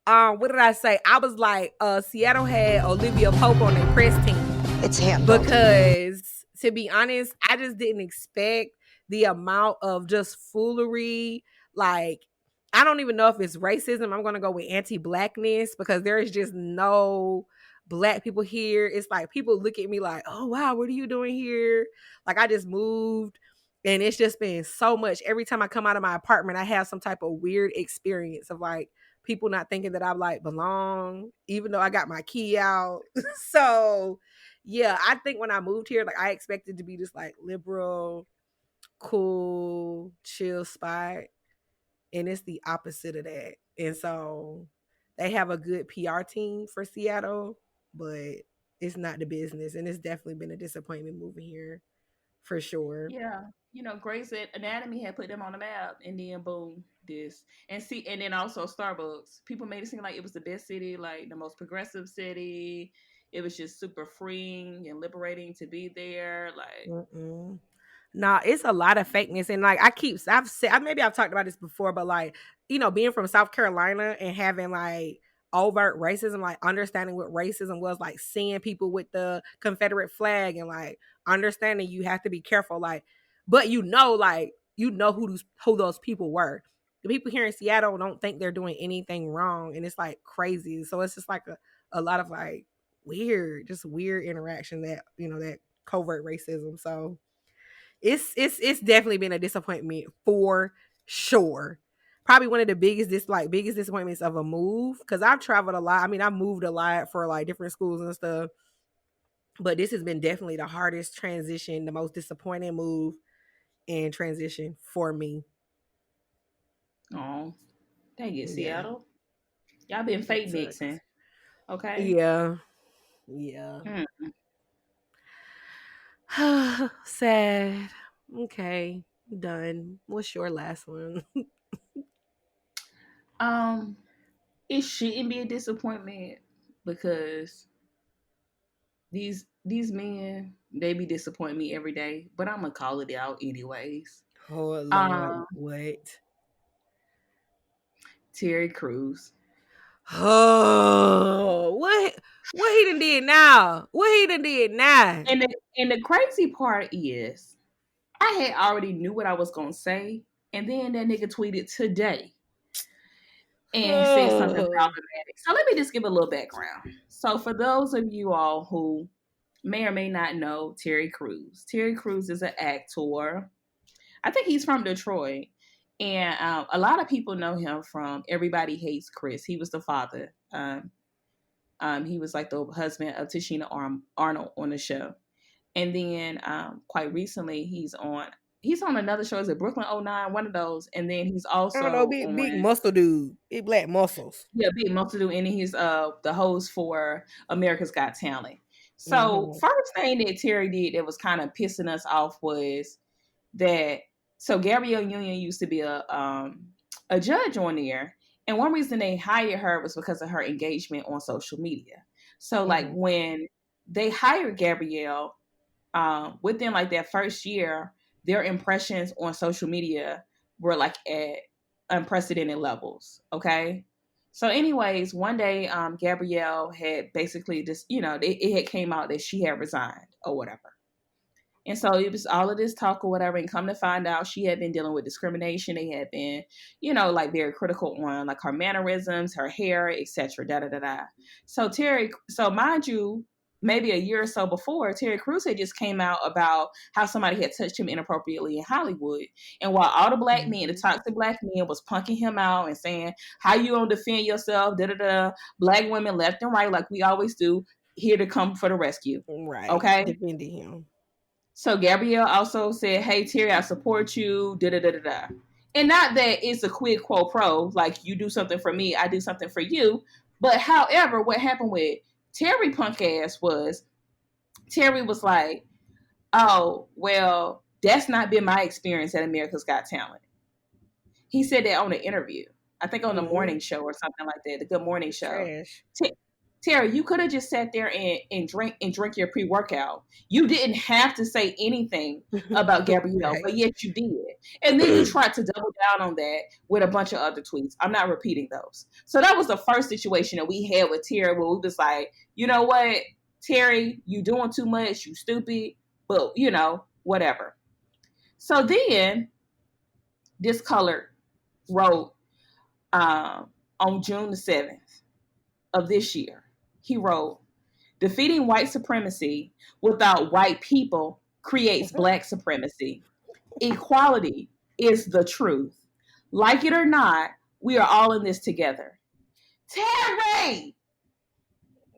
What did I say? I was like, Seattle had Olivia Pope on their press team. It's handled. Because to be honest, I just didn't expect the amount of just foolery. Like, I don't even know if it's racism. I'm gonna go with anti-blackness because there is just no black people here. It's like people look at me like, oh wow, what are you doing here? Like I just moved. And it's just been so much. Every time I come out of my apartment, I have some type of weird experience of like people not thinking that I like belong, even though I got my key out. So yeah, I think when I moved here, like I expected to be just like liberal, cool, chill spot. And it's the opposite of that. And so they have a good PR team for Seattle, but it's not the business. And it's definitely been a disappointment moving here for sure. Yeah, Grey's Anatomy had put them on the map, and then boom, this and then also Starbucks. People made it seem like it was the best city, like the most progressive city. It was just super freeing and liberating to be there. Like, Mm-mm. Nah, it's a lot of fakeness, and like I've said, maybe I've talked about this before, but like being from South Carolina and having like overt racism, like understanding what racism was, like seeing people with the Confederate flag, and like understanding you have to be careful, like, but like who those people were. The people here in Seattle don't think they're doing anything wrong, and it's like crazy. So it's just like a lot of like just weird interaction that that covert racism. So it's definitely been a disappointment for sure. Probably one of the biggest disappointments of a move because I've traveled a lot. I mean, I've moved a lot for like different schools and stuff, but this has been definitely the hardest transition, the most disappointing move and transition for me. oh, dang it, Yeah, Seattle. Y'all been it fake sucks. mixing, okay? Yeah, yeah. Mm. Sad. Okay, done. What's your last one? Um, it shouldn't be a disappointment because these men they be disappointing me every day, but I'm gonna call it out anyways. Oh Lord, Um, what? Terry Crews. Oh, what he done did now? What he done did now? And the crazy part is, I had already knew what I was gonna say, and then that nigga tweeted today and said something Oh. problematic. So let me just give a little background. So for those of you all who may or may not know Terry Crews, Terry Crews is an actor. I think he's from Detroit, and a lot of people know him from Everybody Hates Chris. He was the father. He was like the husband of Tashina Arnold on the show. And then quite recently, he's on. He's on another show. Is it Brooklyn 09? One of those. And then he's I don't know, also big on muscle dude, big black muscles. yeah, Big Multitude, and he's the host for America's Got Talent. So Mm-hmm. first thing that Terry did that was kind of pissing us off was that Gabrielle Union used to be a judge on there, and one reason they hired her was because of her engagement on social media. So like Mm-hmm. when they hired Gabrielle, within like that first year, their impressions on social media were like at unprecedented levels. Okay. So, anyways, one day, Gabrielle had basically just, it had came out that she had resigned or whatever. And so it was all of this talk or whatever, and come to find out she had been dealing with discrimination. They had been, like very critical on like her mannerisms, her hair, etc. Da da da da. So mind you, maybe a year or so before, Terry Crews had just came out about how somebody had touched him inappropriately in Hollywood. And while all the black men, the toxic black men, was punking him out and saying, "How you gonna defend yourself?" Da da da. Black women left and right, like we always do, here to come for the rescue. Right, Okay. defending him. So Gabrielle also said, "Hey Terry, I support you." Da da da da da. And not that it's a quid quo pro, like you do something for me, I do something for you. But however, what happened with Terry punk ass was Terry was like, "Oh, well, that's not been my experience at America's Got Talent." He said that on an interview. I think on the morning show or something like that, the Good Morning Show. Trash. Terry, you could have just sat there and drink your pre-workout. You didn't have to say anything about Gabrielle, Right. but yet you did. And then you tried to double down on that with a bunch of other tweets. I'm not repeating those. So that was the first situation that we had with Terry where we was like, you know what, Terry, you doing too much, you stupid, but whatever. So then this colored wrote on June the 7th of this year, he wrote, "Defeating white supremacy without white people creates black supremacy. Equality is the truth. Like it or not, we are all in this together." Terry,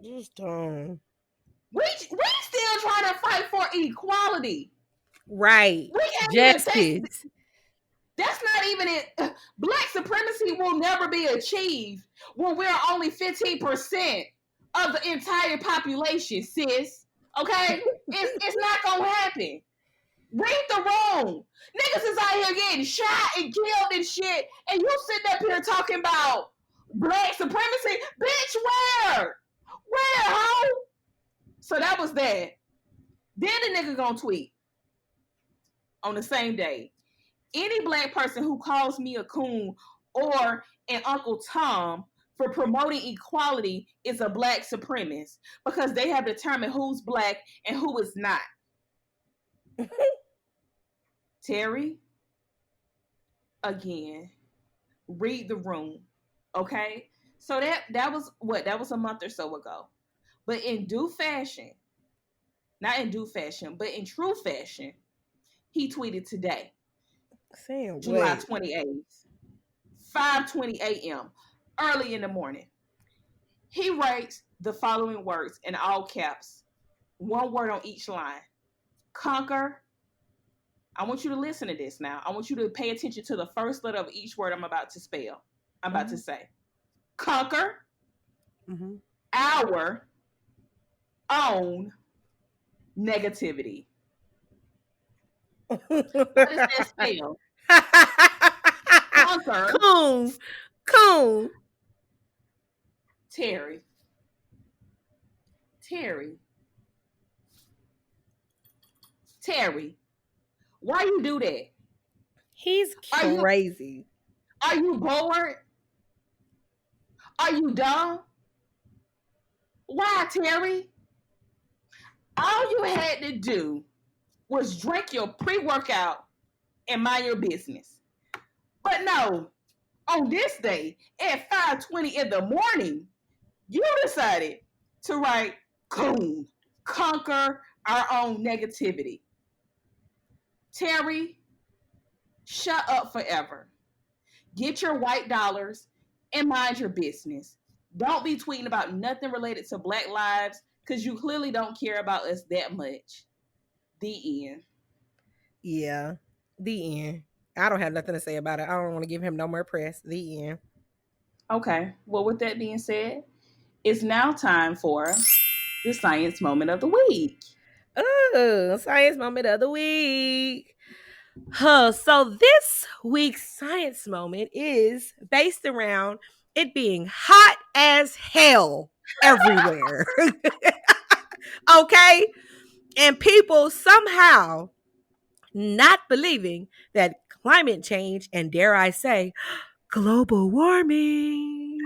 Just we still trying to fight for equality. right. We can't even think. Justice. That's not even it. Black supremacy will never be achieved when we're only 15% of the entire population, sis. Okay? It's not gonna happen. Read the room. Niggas is out here getting shot and killed and shit, and you sitting up here talking about black supremacy? Bitch, where? Where, ho? So that was that. Then the nigga gonna tweet on the same day. Any black person who calls me a coon or an Uncle Tom for promoting equality is a black supremacist because they have determined who's black and who is not. Terry, again, read the room, okay? So that was what? That was a month or so ago. But in due fashion, not in due fashion, but in true fashion, he tweeted today, Saying July what? 28th, 5:20 a.m., early in the morning. He writes the following words in all caps, one word on each line: conquer. I want you to listen to this now. I want you to pay attention to the first letter of each word I'm about to spell. I'm about to say. Conquer our own negativity. What does that spell? Conquer. Coon. Terry. Why you do that? He's crazy. Are you bored? Are you dumb? Why, Terry? All you had to do was drink your pre-workout and mind your business. But no, on this day at 5:20 in the morning, you decided to write coon, conquer our own negativity. Terry, shut up forever. Get your white dollars and mind your business. Don't be tweeting about nothing related to Black lives because you clearly don't care about us that much. The end. Yeah. The end. I don't have nothing to say about it. I don't want to give him no more press. The end. Okay. Well, with that being said, it's now time for the science moment of the week. Oh, science moment of the week. Huh. So this week's science moment is based around it being hot as hell everywhere. Okay? And people somehow not believing that climate change and, dare I say, global warming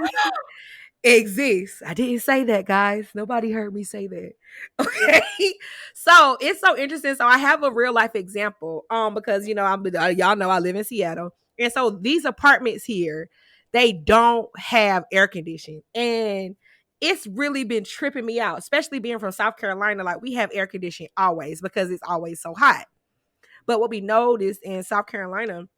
exists. I didn't say that, guys. Nobody heard me say that. Okay. So it's so interesting. So I have a real life example. Because y'all know I live in Seattle. And so these apartments here, they don't have air conditioning. And it's really been tripping me out, especially being from South Carolina. Like, we have air conditioning always because it's always so hot. But what we noticed in South Carolina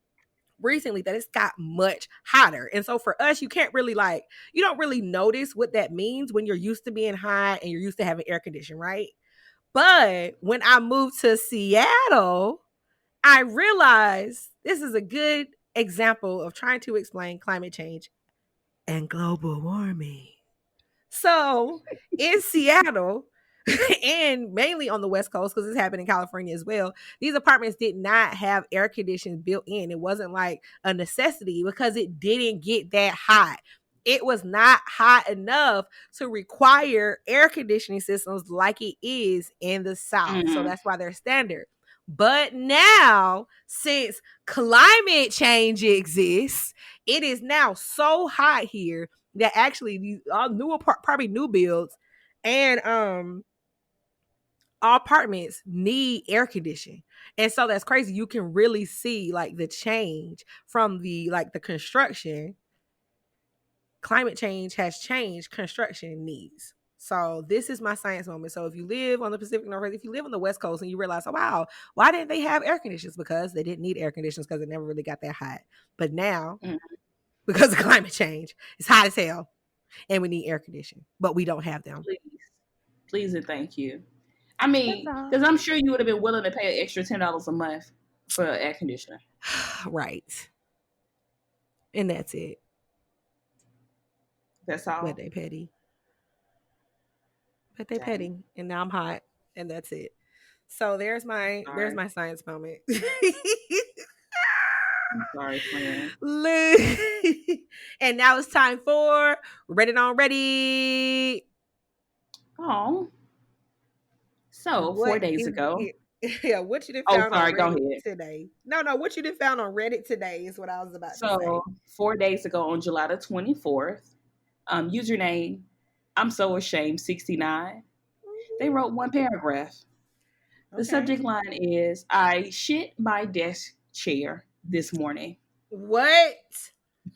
recently, that it's got much hotter. And so for us, you don't really notice what that means when you're used to being hot and you're used to having air conditioning, right? But when I moved to Seattle, I realized this is a good example of trying to explain climate change and global warming. So in Seattle, and mainly on the West Coast, because it's happened in California as well, these apartments did not have air conditioning built in. It wasn't like a necessity because it didn't get that hot. It was not hot enough to require air conditioning systems like it is in the South. So Mm. that's why they're standard. But now, since climate change exists, it is now so hot here that actually these all probably new builds and all apartments need air conditioning. And so that's crazy. You can really see like the change from the construction. Climate change has changed construction needs. So this is my science moment. So if you live on the Pacific Northwest, if you live on the West Coast and you realize, oh wow, why didn't they have air conditioners? Because they didn't need air conditioners because it never really got that hot. But now, Mm. because of climate change, it's hot as hell and we need air conditioning, but we don't have them. Please, please, and thank you. I That's mean, all. because I'm sure you would have been willing to pay an extra $10 a month for air conditioner. Right. And that's it. That's But all. they petty. But they Dang. petty. And now I'm hot. And that's it. So there's Sorry. my science moment. I'm sorry, friend. And now it's time for Reddit on Ready. Oh. So, What 4 days is ago. it? Yeah, what you done Oh, found on sorry. Go Reddit ahead. today? No, what you done found on Reddit today is what I was about to So, say. 4 days ago on July the 24th, username, I'm so ashamed, 69. They Mhm. wrote one paragraph. The Okay. subject line is I shit my desk chair this morning. What?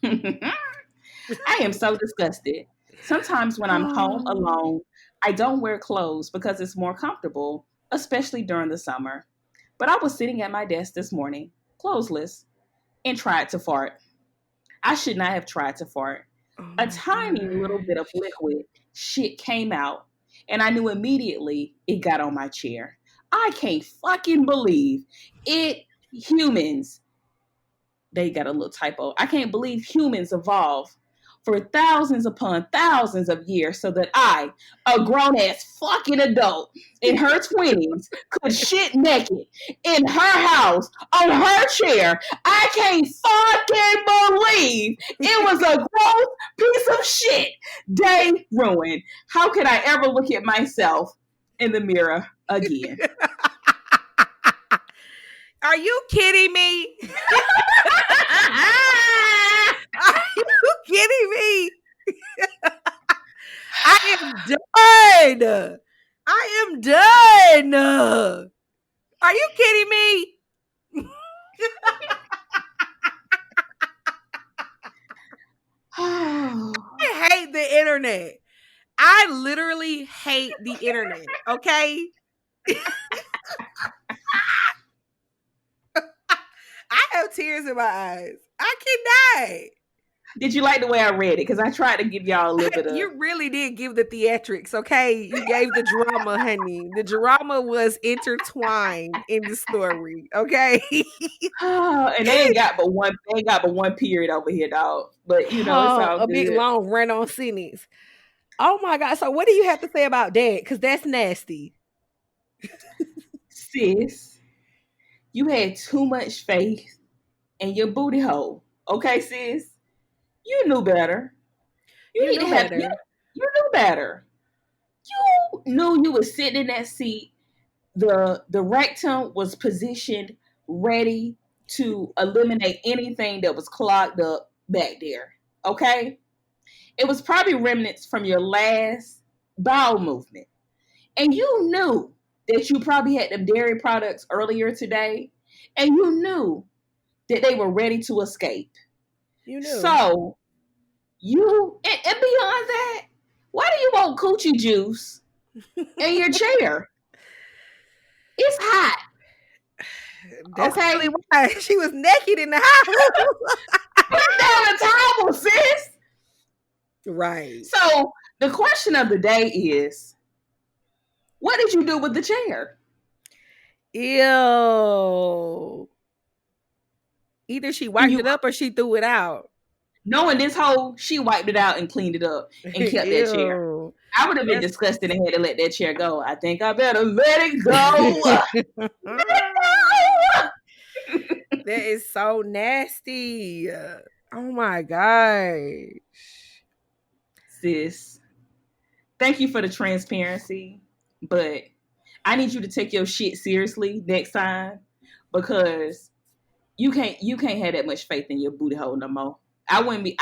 I am so disgusted. Sometimes when I'm home Oh. alone, I don't wear clothes because it's more comfortable, especially during the summer. But I was sitting at my desk this morning, clothesless, and tried to fart. I should not have tried to fart. Oh A my tiny little bit of gosh. liquid shit came out, and I knew immediately it got on my chair. I can't fucking believe it. Humans, they got a little typo. I can't believe humans evolved for thousands upon thousands of years so that I, a grown ass fucking adult in her 20s, could shit naked in her house on her chair. I can't fucking believe it was a gross piece of shit. Day ruined. How could I ever look at myself in the mirror again? Are you kidding me? Are you kidding me? I am done. I am done. Are you kidding me? Oh, I hate the internet. I literally hate the internet. Okay. I have tears in my eyes. I cannot. Did you like the way I read it? Because I tried to give y'all a little bit of. You really did give the theatrics, okay? You gave the drama, honey. The drama was intertwined in the story, okay? And they ain't got but one. They ain't got but one period over here, dog. But it's Oh, all a big good. long run on sentence. Oh my god! So, what do you have to say about that? Because that's nasty. Sis, you had too much faith in your booty hole. Okay, sis, you knew better. You You need to knew have better. you knew better. You knew you was sitting in that seat. The rectum was positioned ready to eliminate anything that was clogged up back there. Okay? It was probably remnants from your last bowel movement. And you knew that you probably had them dairy products earlier today. And you knew that they were ready to escape. You knew. So and beyond that, why do you want coochie juice in your chair? It's hot. That's probably Okay? why she was naked in the house. Put down the towel, sis. Right. So the question of the day is, what did you do with the chair? Ew. Either she And wiped you it up or she threw it out. knowing this whole, she wiped it out and cleaned it up and kept that chair. Ew. I would have been That's disgusted and had to let that chair go. I think I better let it go. that is so nasty. Oh my gosh. Sis, thank you for the transparency, but I need you to take your shit seriously next time because you can't have that much faith in your booty hole no more. I wouldn't be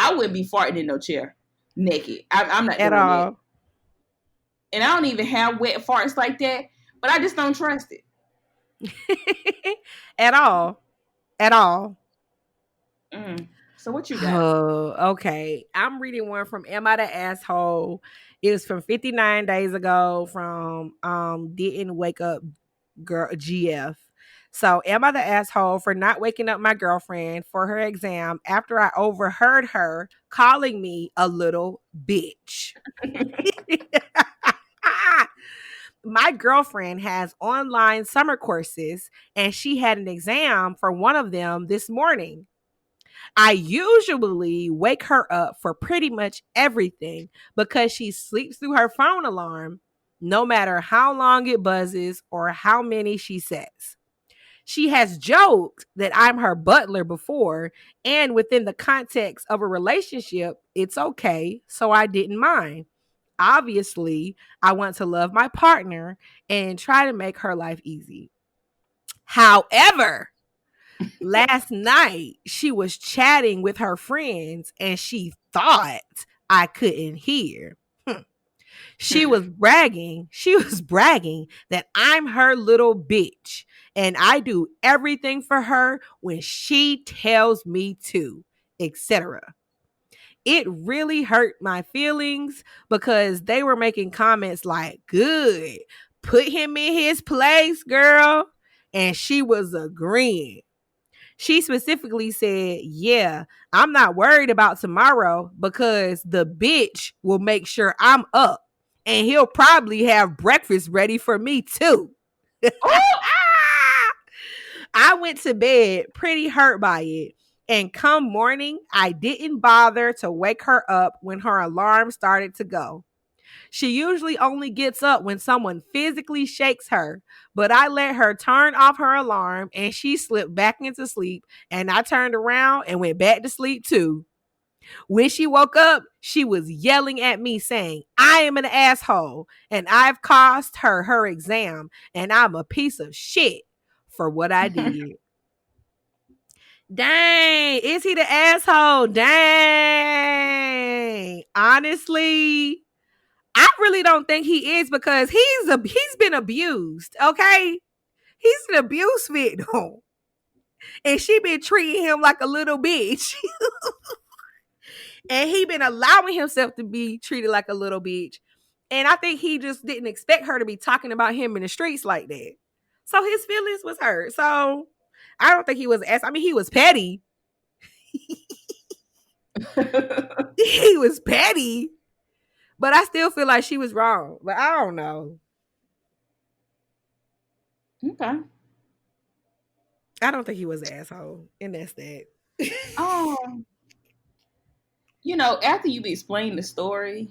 farting in no chair naked. I'm not At doing that. all. And I don't even have wet farts like that, but I just don't trust it. At all. At all. So what you got? Oh, okay. I'm reading one from Am I the Asshole? It was from 59 days ago from Didn't Wake Up Girl GF. So, am I the asshole for not waking up my girlfriend for her exam after I overheard her calling me a little bitch? My girlfriend has online summer courses and she had an exam for one of them this morning. I usually wake her up for pretty much everything because she sleeps through her phone alarm, no matter how long it buzzes or how many she says. She has joked that I'm her butler before, and within the context of a relationship, it's okay, so I didn't mind. Obviously, I want to love my partner and try to make her life easy. However, last night she was chatting with her friends and she thought I couldn't hear. She was bragging. She was bragging that I'm her little bitch and I do everything for her when she tells me to, etc. It really hurt my feelings because they were making comments like, good, put him in his place, girl. And she was agreeing. She specifically said, yeah, I'm not worried about tomorrow because the bitch will make sure I'm up and he'll probably have breakfast ready for me too. I went to bed pretty hurt by it. And come morning, I didn't bother to wake her up when her alarm started to go. She usually only gets up when someone physically shakes her, but I let her turn off her alarm and she slipped back into sleep. And I turned around and went back to sleep too. When she woke up, she was yelling at me saying, I am an asshole and I've cost her exam and I'm a piece of shit for what I did. Dang, is he the asshole? Dang. Honestly, I really don't think he is because he's been abused, okay? He's an abuse victim. And she been treating him like a little bitch. And he been allowing himself to be treated like a little bitch. And I think he just didn't expect her to be talking about him in the streets like that. So his feelings was hurt. So I don't think he was he was petty. He was petty, but I still feel like she was wrong. But I don't know. Okay. I don't think he was an asshole, and that's that. Um, after you've explained the story,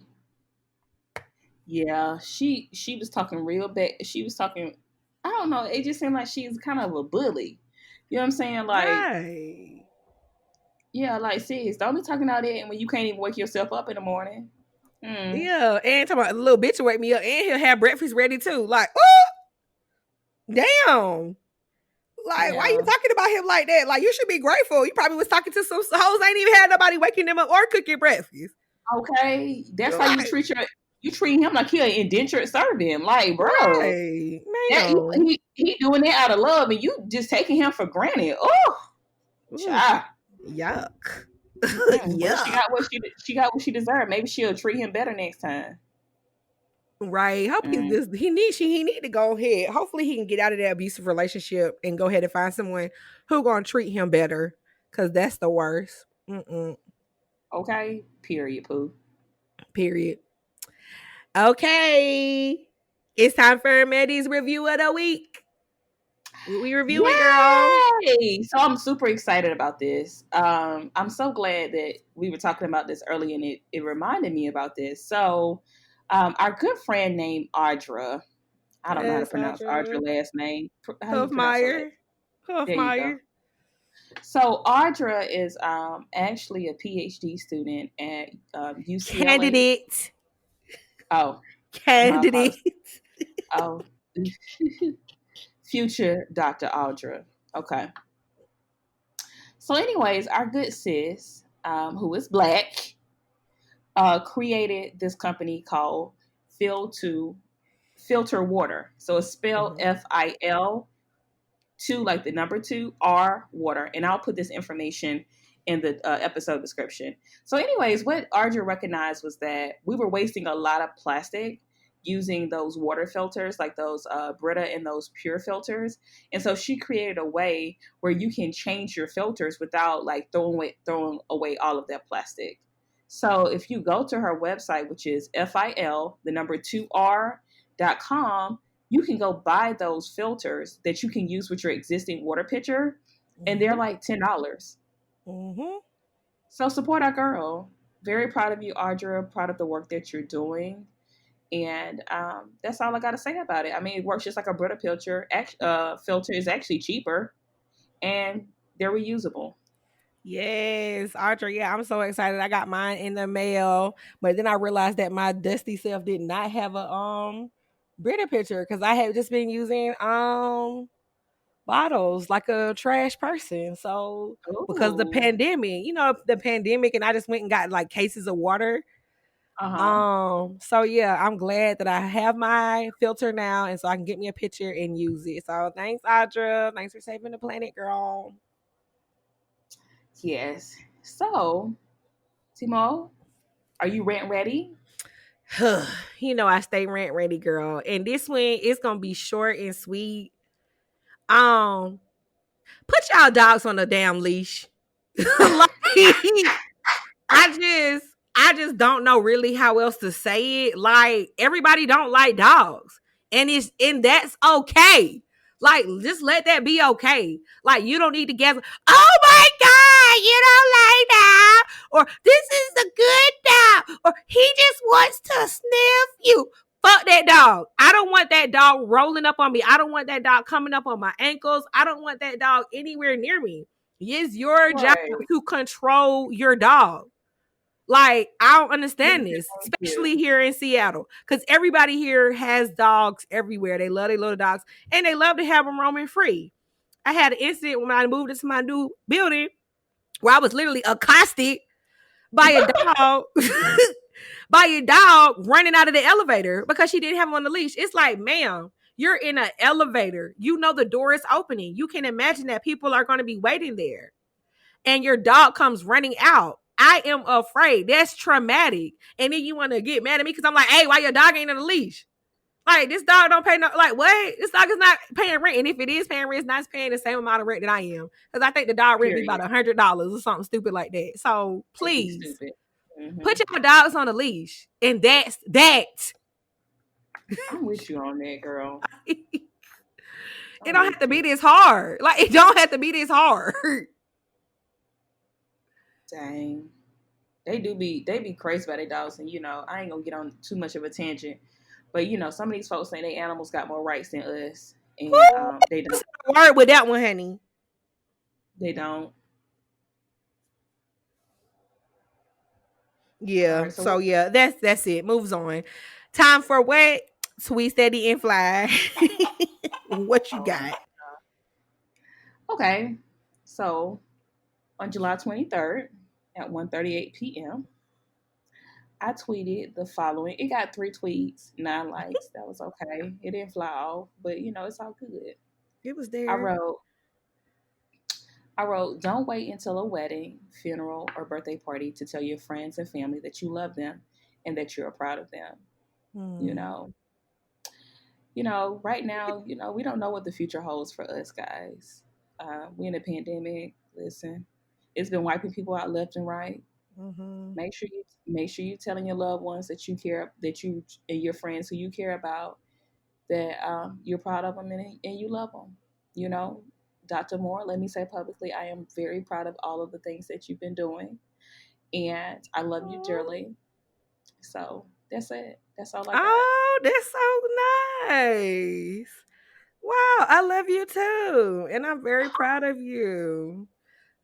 yeah, she was talking real bad. She was talking. I don't know. It just seemed like she's kind of a bully. You know what I'm saying? Like, Right. yeah, like sis, don't be talking all that, and when you can't even wake yourself up in the morning. Hmm. Yeah, and talking about the little bitch will wake me up, and he'll have breakfast ready too. Like, oh, damn. Like, why you Yeah. talking about him like that? Like, you should be grateful. You probably was talking to some hoes ain't even had nobody waking them up or cooking breakfast. Okay. That's how you Like, treat him like he an indentured servant. Like, bro, right, that ma'am. he doing that out of love, and you just taking him for granted. Oh, Ooh, child. yuck. Well, Yuck. she got what she deserved. Maybe she'll treat him better next time. Right. Hope Mm, he need to go ahead. Hopefully he can get out of that abusive relationship and go ahead and find someone who gonna treat him better. Cause that's the worst. Mm-mm. okay. Period. Pooh. Period. Okay. It's time for Maddie's review of the week. What we reviewing, girl? Yay! So I'm super excited about this. I'm so glad that we were talking about this early, and it reminded me about this. So, our good friend named Audra. I don't know how to Yes, pronounce Audra Audra. last name. How do you pronounce her last? Huffmeyer. There you go. Huffmeyer. So Audra is actually a PhD student at UCLA. Candidate. Oh, my Candidate. apologies. Oh, future Dr. Audra. Okay. So, anyways, our good sis, who is black, created this company called Fil to Filter Water. So it's spelled Mhm. FIL two, like the number two, R water. And I'll put this information in the episode description. So, anyways, what Arja recognized was that we were wasting a lot of plastic using those water filters, like those Brita and those pure filters. And so she created a way where you can change your filters without like throwing away all of that plastic. So if you go to her website, which is FIL, the number 2R.com, you can go buy those filters that you can use with your existing water pitcher, and they're Mhm. like $10. Mhm. So support our girl. Very proud of you, Audra. Proud of the work that you're doing. And that's all I got to say about it. I mean, it works just like a Brita filter. Filter is actually cheaper, and they're reusable. Yes, Audra. Yeah, I'm so excited. I got mine in the mail, but then I realized that my dusty self did not have a Brita pitcher because I had just been using bottles like a trash person. So because the Ooh. pandemic, the pandemic, and I just went and got like cases of water. Uh huh. So yeah, I'm glad that I have my filter now, and so I can get me a picture and use it. So thanks, Audra. Thanks for saving the planet, girl. Yes. So, Timo, are you rent ready? I stay rent ready, girl. And this one it's gonna be short and sweet. Um, put y'all dogs on a damn leash. Like I just don't know really how else to say it. Like everybody don't like dogs. And that's okay. Like just let that be okay. Like you don't need to guess, oh my god, you don't like that. Or this is a good dog. Or he just wants to sniff you. Fuck that dog. I don't want that dog rolling up on me. I don't want that dog coming up on my ankles. I don't want that dog anywhere near me. It's your job Right. to control your dog. Like, I don't Thank understand you. this, Thank especially you. here in Seattle, because everybody here has dogs everywhere. They love their little dogs and they love to have them roaming free. I had an incident when I moved into my new building where I was literally accosted by a dog, by a dog running out of the elevator because she didn't have him on the leash. It's like, ma'am, you're in an elevator. You know the door is opening. You can imagine that people are going to be waiting there and your dog comes running out. I am afraid. That's traumatic. And then you want to get mad at me because I'm like, hey, why your dog ain't on the leash? Like, this dog don't pay no, like, what? This dog is not paying rent. And if it is paying rent, it's not paying the same amount of rent that I am. Because I think the dog rent me about Period. $100 or something stupid like that. So It'd be please stupid. put your dogs on a leash. And that's that. I'm with you on that, girl. It I'm don't with have to be you. this hard. Like, it don't have to be this hard. Dang. They be crazy about their dogs, and I ain't gonna get on too much of a tangent, but some of these folks say their animals got more rights than us, and they don't. Word with that one, honey. They don't. All Yeah. right, so So yeah, that's it. Moves on. Time for what? Sweet, steady, and fly. What you got? okay, so on July 23rd at 1:38 p.m. I tweeted the following. It got 3 tweets, 9 likes. That was okay. It didn't fly off, but it's all good. It was I there. wrote, don't wait until a wedding, funeral, or birthday party to tell your friends and family that you love them and that you're proud of them. You Hmm. know, right now, we don't know what the future holds for us, guys. We in a pandemic. Listen, it's been wiping people out left and right. Mm-hmm. Make sure you telling your loved ones that you care, that you and your friends who you care about, that you're proud of them and you love them. You know, Dr. Moore, let me say publicly, I am very proud of all of the things that you've been doing, and I love you dearly. So that's it. That's all I got. Oh, that's so nice. Wow, I love you too. And I'm very proud of you.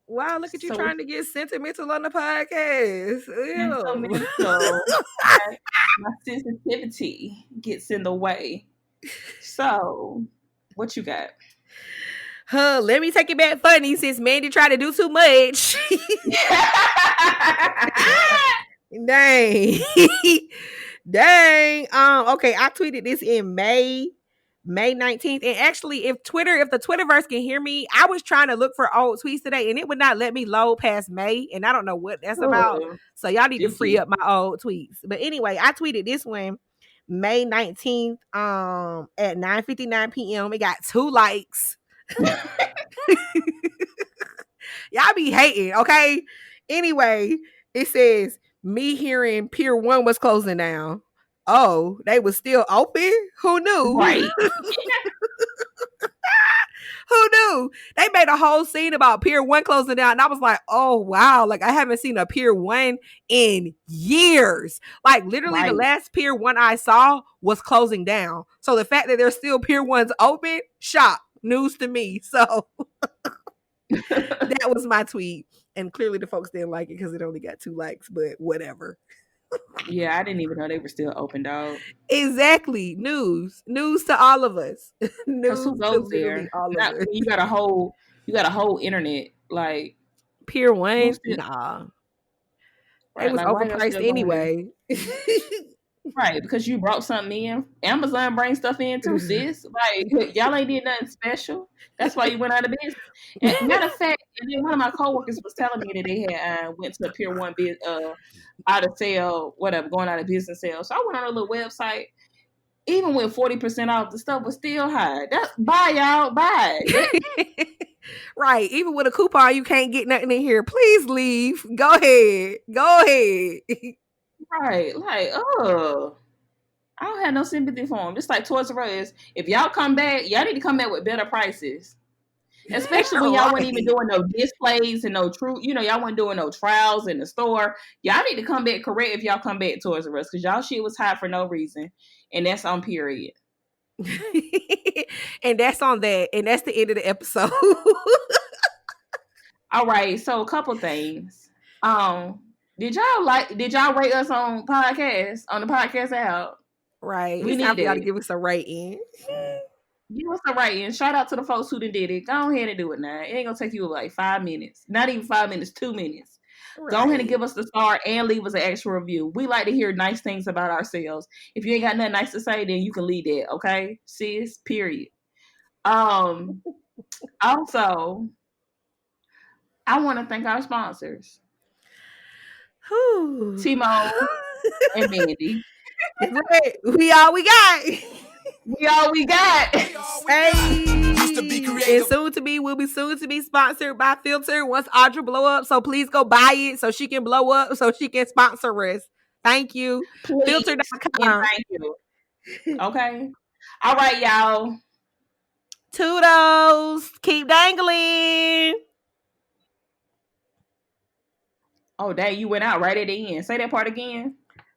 Wow, look at you So what trying to get sentimental on the podcast. Ew. sentimental? My sensitivity gets in the way. So, what you got? Huh, let me take it back funny since Mandy tried to do too much. Dang. Dang. Okay, I tweeted this in May 19th. And actually, if the Twitterverse can hear me, I was trying to look for old tweets today and it would not let me load past May. And I don't know what that's about. Oh, So y'all need to free sticky. up my old tweets. But anyway, I tweeted this one May 19th at 9:59 p.m. It got 2 likes. Y'all be hating, okay? Anyway, it says me hearing Pier 1 was closing down. Oh, they was still open? Who knew? Right. Who knew? They made a whole scene about Pier 1 closing down. And I was like, oh, wow. Like, I haven't seen a Pier 1 in years. Like, literally, the Right. last Pier 1 I saw was closing down. So the fact that there's still Pier 1s open, shock. News to me. So that was my tweet. And clearly the folks didn't like it because it only got 2 likes, but whatever. Yeah, I didn't even know they were still open, dog. Exactly. News to all of us. Cause who News to goes literally there? all of Not us. when you got a whole internet. Like Pier who 1? still Nah. They right? was Like why y'all overpriced still going there? anyway. Right, because you brought something in. Amazon brings stuff in too, sis. Like y'all ain't did nothing special. That's why you went out of business. And matter of fact, and then one of my coworkers was telling me that they had went to a Pier 1 out of sale, whatever, going out of business sale. So I went on a little website. Even with 40% off, the stuff was still high. That's buy y'all, buy. Right. Even with a coupon, you can't get nothing in here. Please leave. Go ahead. Go ahead. Right. Like, oh. I don't have no sympathy for them. Just like Toys R Us. If y'all come back, y'all need to come back with better prices. Especially when y'all weren't even Right. doing no displays and no true, y'all weren't doing no trials in the store. Y'all need to come back correct if y'all come back to Toys R Us because y'all shit was hot for no reason. And that's on period. And that's on that. And that's the end of the episode. All right. So a couple things. Did y'all rate us on the podcast app? Right. We It's time need for y'all to it. give us a rating. Give us a rating. Shout out to the folks who done did it. Go ahead and do it now. It ain't gonna take you like 5 minutes. Not even 5 minutes, 2 minutes. Go ahead and Right. give us the star and leave us an extra review. We like to hear nice things about ourselves. If you ain't got nothing nice to say, then you can leave that, okay? Sis, period. Also, I want to thank our sponsors. Whew. Timo and Mandy. Right. We all we got. We all we got. Hey, and soon to be will be soon to be sponsored by Filter once Audra blow up. So please go buy it so she can blow up so she can sponsor us. Thank you. Please and Filter.com. thank you. Okay. All right, y'all. Toodles. Keep dangling. Oh, dang, you went out right at the end. Say that part again.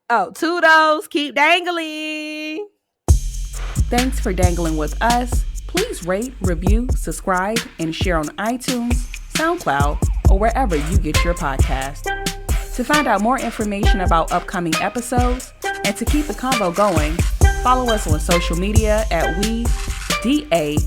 Oh, toodles. Keep dangling. Thanks for dangling with us. Please rate, review, subscribe, and share on iTunes, SoundCloud, or wherever you get your podcast. To find out more information about upcoming episodes and to keep the convo going, follow us on social media at DANGLI.